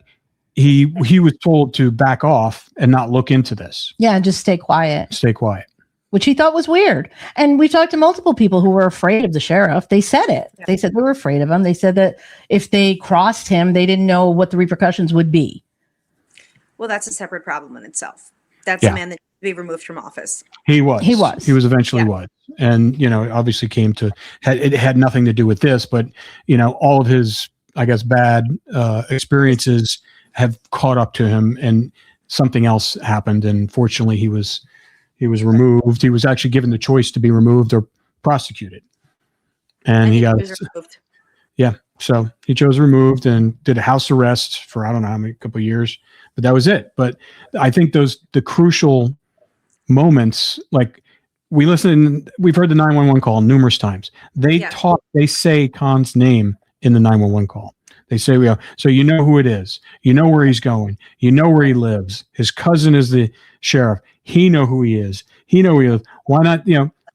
he was told to back off and not look into this. Yeah, just stay quiet. Stay quiet. Which he thought was weird. And we talked to multiple people who were afraid of the sheriff. They said it. Yeah. They said they were afraid of him. They said that if they crossed him, they didn't know what the repercussions would be. Well, that's a separate problem in itself. That's a man that should be removed from office. He was eventually was. And, obviously it had nothing to do with this, but, all of his, I guess, bad experiences have caught up to him, and something else happened. And fortunately he was removed. He was actually given the choice to be removed or prosecuted. And he got removed. Yeah. So he chose removed and did a house arrest for, I don't know how many, couple of years, but that was it. But I think the crucial moments, like we've heard the 911 call numerous times. They say Khan's name in the 911 call. They say, so you know who it is. You know where he's going. You know where he lives. His cousin is the sheriff. He know who he is. He know who he is. Why not,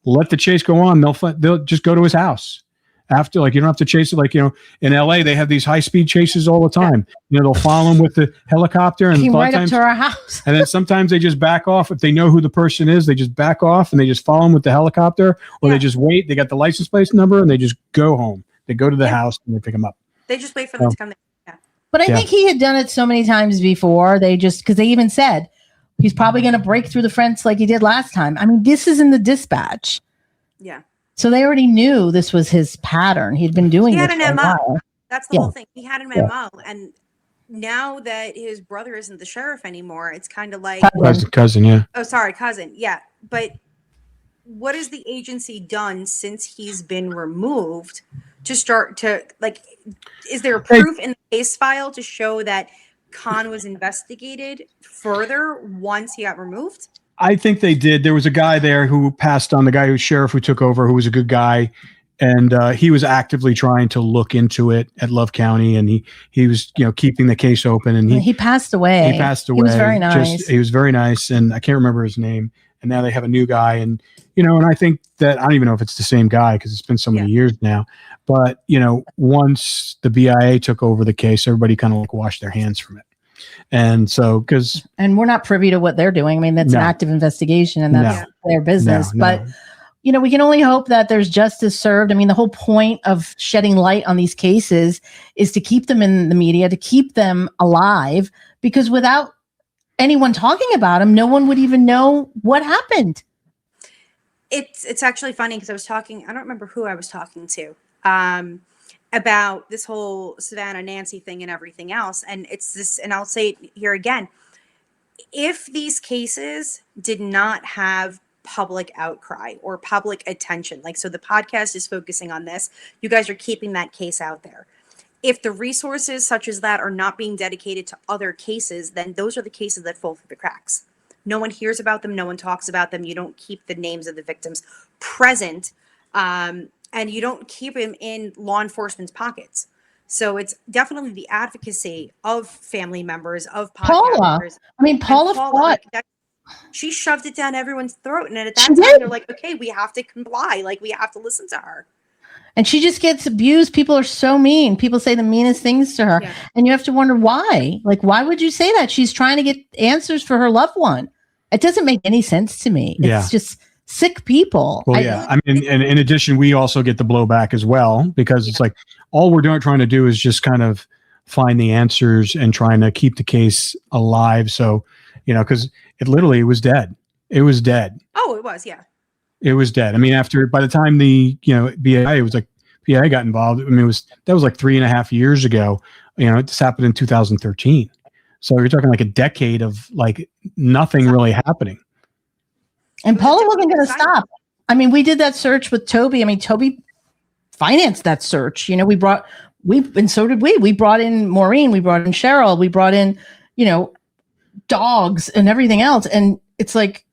let the chase go on. They'll just go to his house. after, like, you don't have to chase it. Like, in LA, they have these high speed chases all the time. They'll follow them with the helicopter and came right up to our house. And then sometimes they just back off. If they know who the person is, they just back off and they just follow them with the helicopter, or they just wait. They got the license plate number and they just go home. They go to the house and they pick them up. They just wait for them to come. But I think he had done it so many times before. Because they even said he's probably going to break through the fence like he did last time. I mean, this is in the dispatch. Yeah. So they already knew this was his pattern. He'd been doing He this had for a an MO. while. That's the whole thing. He had an MO. And now that his brother isn't the sheriff anymore, it's kind of like Cousin, yeah. Oh, sorry, cousin. Yeah. But what has the agency done since he's been removed to start to, like, is there proof in the case file to show that Khan was investigated further once he got removed? I think they did. There was a guy there who passed on, the guy who's sheriff who took over, who was a good guy. And he was actively trying to look into it at Love County, and he was keeping the case open. And he passed away. He passed away. He was very nice. He was very nice, and I can't remember his name. And now they have a new guy, and and I think that I don't even know if it's the same guy because it's been so many years now. But once the BIA took over the case, everybody kind of washed their hands from it. And so, and we're not privy to what they're doing. I mean, that's an active investigation, and that's their business. But we can only hope that there's justice served. I mean, the whole point of shedding light on these cases is to keep them in the media, to keep them alive, because without anyone talking about them, no one would even know what happened. It's actually funny because I don't remember who I was talking to about this whole Savannah Nancy thing and everything else. And it's this, and I'll say it here again. If these cases did not have public outcry or public attention, like, so the podcast is focusing on this, you guys are keeping that case out there. If the resources such as that are not being dedicated to other cases, then those are the cases that fall through the cracks. No one hears about them. No one talks about them. You don't keep the names of the victims present, and you don't keep them in law enforcement's pockets. So it's definitely the advocacy of family members, of podcasters. Paula fought. She shoved it down everyone's throat. And at that time, they're like, okay, we have to comply. Like, we have to listen to her. And she just gets abused. People are so mean. People say the meanest things to her. Yeah. And you have to wonder why. Like, why would you say that? She's trying to get answers for her loved one. It doesn't make any sense to me. It's just sick people. Well, I mean, and in addition, we also get the blowback as well, because it's like all we're trying to do is just kind of find the answers and trying to keep the case alive. So, because it literally was dead. It was dead. Oh, it was, yeah. It was dead. I mean, by the time the BIA got involved, I mean, that was like 3.5 years ago. This happened in 2013. So you're talking like a decade of like nothing really happening. And Paula wasn't going to stop. I mean, we did that search with Toby. I mean, Toby financed that search. And so did we. We brought in Maureen. We brought in Cheryl. We brought in, dogs and everything else. And it's like,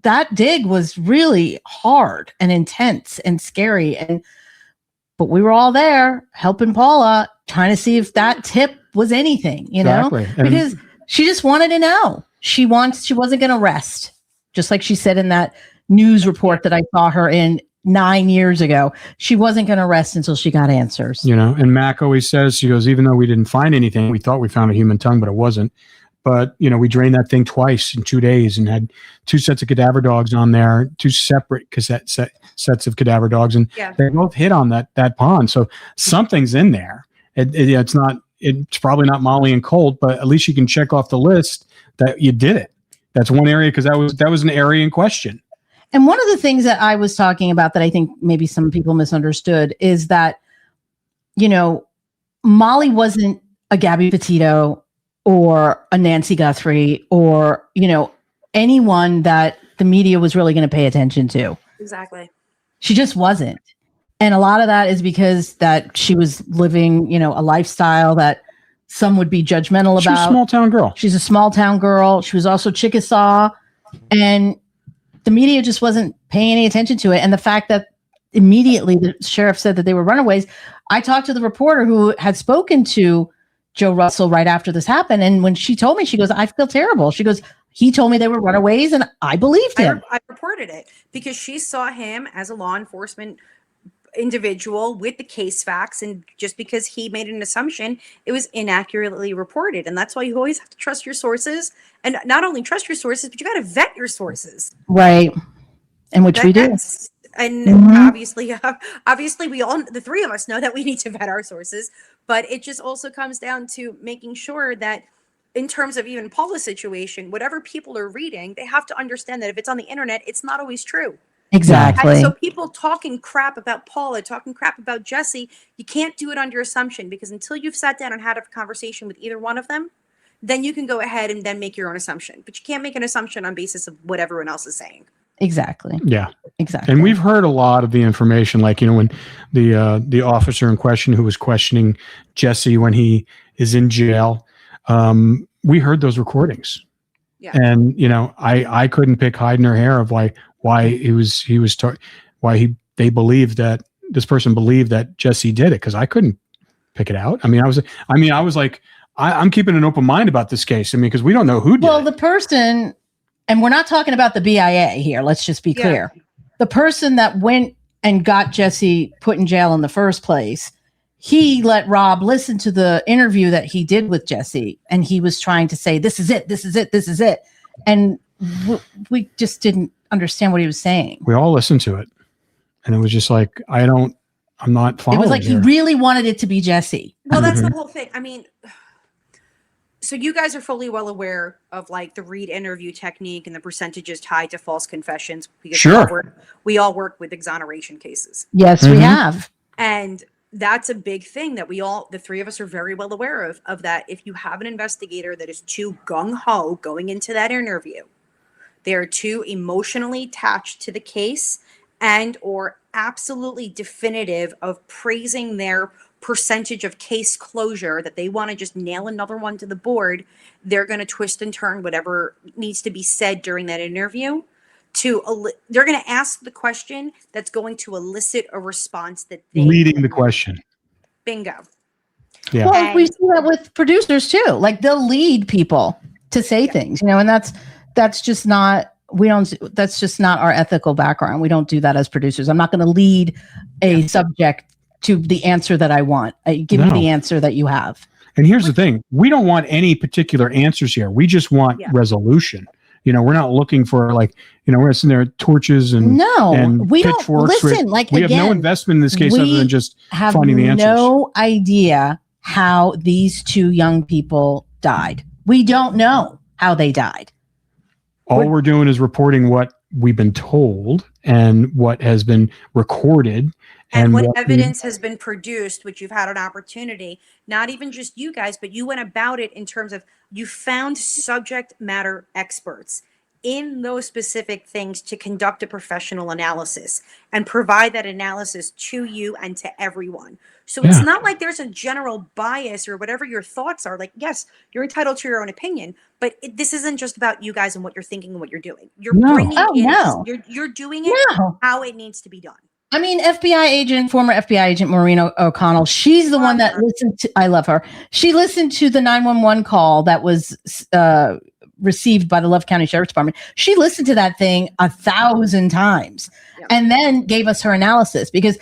that dig was really hard and intense and scary. But we were all there helping Paula, trying to see if that tip was anything, Exactly. Because she just wanted to know. She wasn't going to rest. Just like she said in that news report that I saw her in 9 years ago, she wasn't going to rest until she got answers. And Mac always says, she goes, even though we didn't find anything, we thought we found a human tongue, but it wasn't. But, we drained that thing twice in 2 days and had 2 sets of cadaver dogs on there, 2 separate sets of cadaver dogs. And they both hit on that pond. So something's in there. It's probably not Molly and Colt, but at least you can check off the list that you did it. That's one area, because that was an area in question. And one of the things that I was talking about that I think maybe some people misunderstood is that, Molly wasn't a Gabby Petito or a Nancy Guthrie or, anyone that the media was really going to pay attention to. Exactly. She just wasn't. And a lot of that is because that she was living, a lifestyle that some would be judgmental about. She's a small town girl. She's a small town girl. She was also Chickasaw. And the media just wasn't paying any attention to it. And the fact that immediately the sheriff said that they were runaways. I talked to the reporter who had spoken to Joe Russell right after this happened. And when she told me, she goes, I feel terrible. She goes, he told me they were runaways and I believed him. I reported it because she saw him as a law enforcement individual with the case facts, and just because he made an assumption, it was inaccurately reported. And that's why you always have to trust your sources, and not only trust your sources, but you got to vet your sources. Right. And which we do. And obviously we all, the three of us, know that we need to vet our sources, but it just also comes down to making sure that in terms of even Paula's situation, whatever people are reading, they have to understand that if it's on the internet, it's not always true. Exactly. And so people talking crap about Paula, talking crap about Jesse, you can't do it under assumption, because until you've sat down and had a conversation with either one of them, then you can go ahead and then make your own assumption. But you can't make an assumption on basis of what everyone else is saying. Exactly. Yeah. Exactly. And we've heard a lot of the information, like, when the officer in question who was questioning Jesse when he is in jail, we heard those recordings. Yeah. And, I couldn't pick hide nor hair of why they believed that this person believed that Jesse did it, because I couldn't pick it out. I was like, I'm keeping an open mind about this case. Because we don't know who did it. The person, and we're not talking about the BIA here. Let's just be clear. The person that went and got Jesse put in jail in the first place, he let Rob listen to the interview that he did with Jesse, and he was trying to say, this is it, this is it, this is it. And we just didn't understand what he was saying. We all listened to it, and it was just like, I'm not following. It was like here. he really wanted it to be Jesse. Well, that's the whole thing. So you guys are fully well aware of like the Reed interview technique and the percentages tied to false confessions, because sure. we all work with exoneration cases. Yes, we have. And that's a big thing that the three of us are very well aware of that. If you have an investigator that is too gung-ho going into that interview, they are too emotionally attached to the case and or absolutely definitive of praising their percentage of case closure, that they want to just nail another one to the board, they're going to twist and turn whatever needs to be said during that interview they're going to ask the question that's going to elicit a response that they leading the question. Bingo. Yeah. Well, we see that with producers too. Like, they'll lead people to say things, and that's just not our ethical background. We don't do that as producers. I'm not going to lead a subject to the answer that I want. Give me the answer that you have. And here's the thing. We don't want any particular answers here. We just want resolution. We're not looking for we're sitting there torches and we don't listen. We have no investment in this case other than just finding the answers. No idea how these two young people died. We don't know how they died. All we're doing is reporting what we've been told and what has been recorded. And what evidence has been produced, which you've had an opportunity, not even just you guys, but you went about it in terms of you found subject matter experts in those specific things to conduct a professional analysis and provide that analysis to you and to everyone. So it's not like there's a general bias or whatever your thoughts are. Like, yes, you're entitled to your own opinion, but this isn't just about you guys and what you're thinking and what you're doing. You're bringing you're doing it how it needs to be done. Former FBI agent Maureen O'Connell, she's the one that listened to, I love her. She listened to the 911 call that was received by the Love County Sheriff's Department. She listened to that thing 1,000 times and then gave us her analysis, because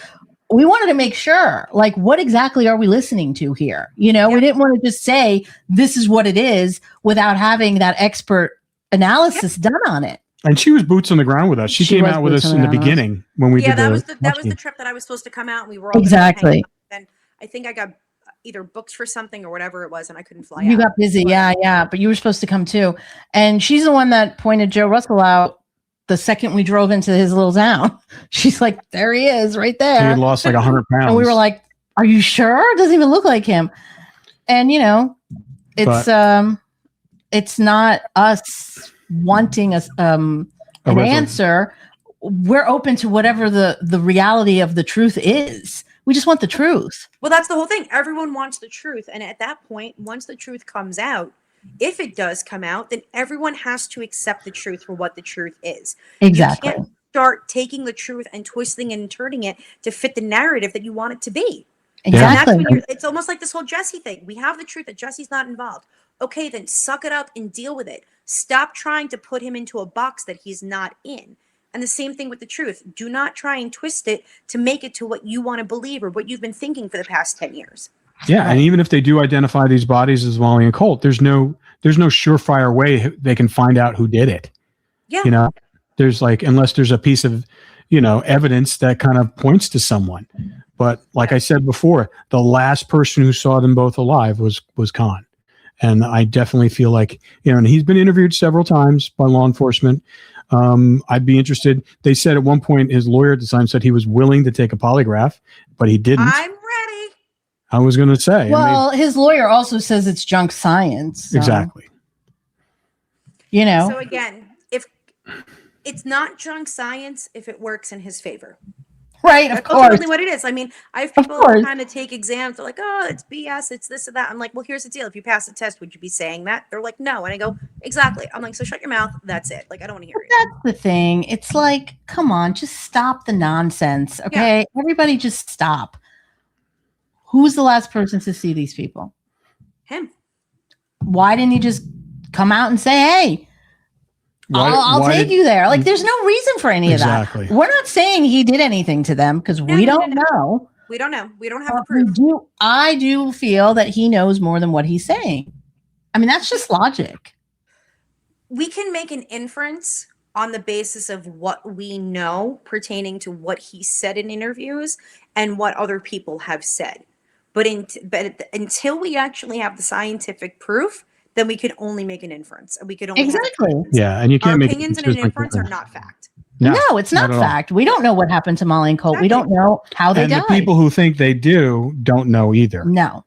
we wanted to make sure, like, what exactly are we listening to here? We didn't want to just say, this is what it is, without having that expert analysis done on it. And she was boots on the ground with us. She came out with us in the beginning when we did that was the trip that I was supposed to come out, and we were all exactly. And I think I got either booked for something or whatever it was, and I couldn't fly. You got busy, but you were supposed to come too. And she's the one that pointed Joe Russell out the second we drove into his little town. She's like, there he is, right there. He had lost like 100 pounds, and we were like, "Are you sure? It doesn't even look like him." And it's not us wanting an answer. We're open to whatever the reality of the truth is. We just want the truth. Well, that's the whole thing. Everyone wants the truth. And at that point, once the truth comes out, if it does come out, then everyone has to accept the truth for what the truth is. Exactly. You can't start taking the truth and twisting and turning it to fit the narrative that you want it to be. Exactly. And that's when it's almost like this whole Jesse thing. We have the truth that Jesse's not involved. Okay, then suck it up and deal with it. Stop trying to put him into a box that he's not in. And the same thing with the truth. Do not try and twist it to make it to what you want to believe or what you've been thinking for the past 10 years. Yeah, and even if they do identify these bodies as Wally and Colt, there's no surefire way they can find out who did it. Yeah. You know, there's like, unless there's a piece of, evidence that kind of points to someone. But like I said before, the last person who saw them both alive was Khan. And I definitely feel like, and he's been interviewed several times by law enforcement. I'd be interested. They said at one point his lawyer at the time said he was willing to take a polygraph, but he didn't. I'm ready. I was going to say. Well, his lawyer also says it's junk science. So, exactly. So again, if it's not junk science, if it works in his favor. Right, That's of course. ultimately what it is. I mean, I have people who kind of take exams. They're like, oh, it's BS. It's this or that. I'm like, well, here's the deal. If you pass the test, would you be saying that? They're like, no. And I go, exactly. I'm like, so shut your mouth. That's it. Like, I don't want to hear it. That's the thing. It's like, come on, just stop the nonsense. Okay. Yeah. Everybody just stop. Who's the last person to see these people? Him. Why didn't he just come out and say, hey, I'll take you there? Like, there's no reason for any of that. We're not saying he did anything to them because we don't know. We don't know. We don't have the proof. I do feel that he knows more than what he's saying. I mean, that's just logic. We can make an inference on the basis of what we know pertaining to what he said in interviews and what other people have said. But until we actually have the scientific proof, then we can only make an inference. And we could only and you can't our make opinions and an inference are not fact. No, it's not fact. We don't know what happened to Molly and Colt. We don't know how they died. And the people who think they do don't know either. No.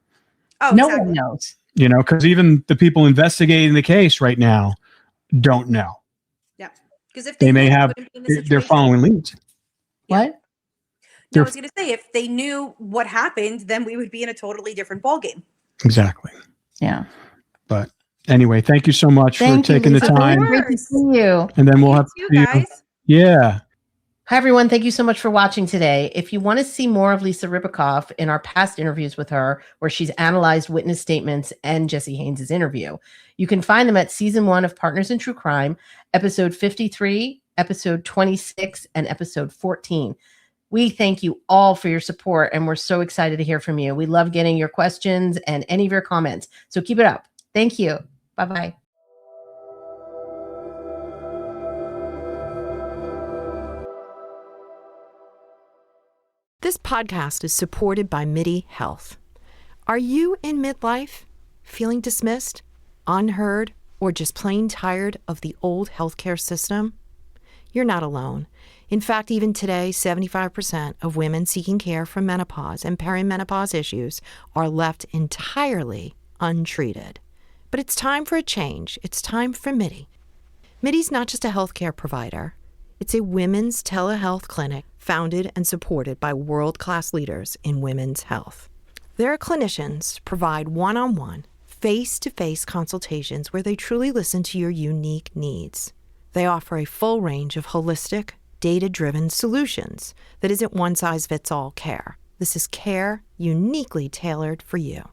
No one knows. Because even the people investigating the case right now don't know. Yeah. Because if they may have, they're following leads. What? No, I was going to say, if they knew what happened, then we would be in a totally different ballgame. Exactly. Yeah. But anyway, thank you so much for taking the time. Great to see you. And then we'll have to see you. Yeah. Hi, everyone. Thank you so much for watching today. If you want to see more of Lisa Ribacoff in our past interviews with her, where she's analyzed witness statements and Jesse Haynes' interview, you can find them at season 1 of Partners in True Crime, episode 53, episode 26, and episode 14. We thank you all for your support, and we're so excited to hear from you. We love getting your questions and any of your comments. So keep it up. Thank you. Bye-bye. This podcast is supported by MIDI Health. Are you in midlife, feeling dismissed, unheard, or just plain tired of the old healthcare system? You're not alone. In fact, even today, 75% of women seeking care for menopause and perimenopause issues are left entirely untreated. But it's time for a change. It's time for MIDI. MIDI's not just a healthcare provider. It's a women's telehealth clinic founded and supported by world-class leaders in women's health. Their clinicians provide one-on-one, face-to-face consultations where they truly listen to your unique needs. They offer a full range of holistic, data-driven solutions that isn't one-size-fits-all care. This is care uniquely tailored for you.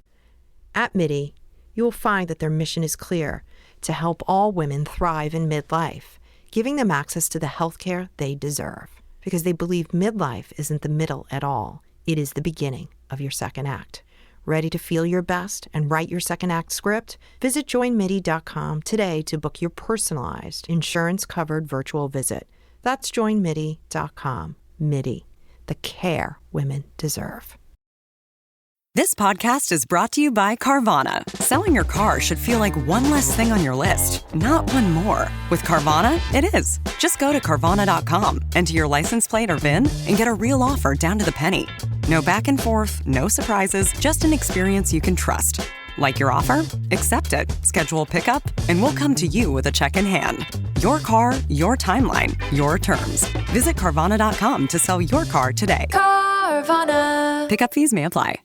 At MIDI, you will find that their mission is clear: to help all women thrive in midlife, giving them access to the healthcare they deserve. Because they believe midlife isn't the middle at all. It is the beginning of your second act. Ready to feel your best and write your second act script? Visit joinmidi.com today to book your personalized, insurance-covered virtual visit. That's joinmidi.com. MIDI, the care women deserve. This podcast is brought to you by Carvana. Selling your car should feel like one less thing on your list, not one more. With Carvana, it is. Just go to Carvana.com, enter your license plate or VIN, and get a real offer down to the penny. No back and forth, no surprises, just an experience you can trust. Like your offer? Accept it. Schedule pickup, and we'll come to you with a check in hand. Your car, your timeline, your terms. Visit Carvana.com to sell your car today. Carvana. Pickup fees may apply.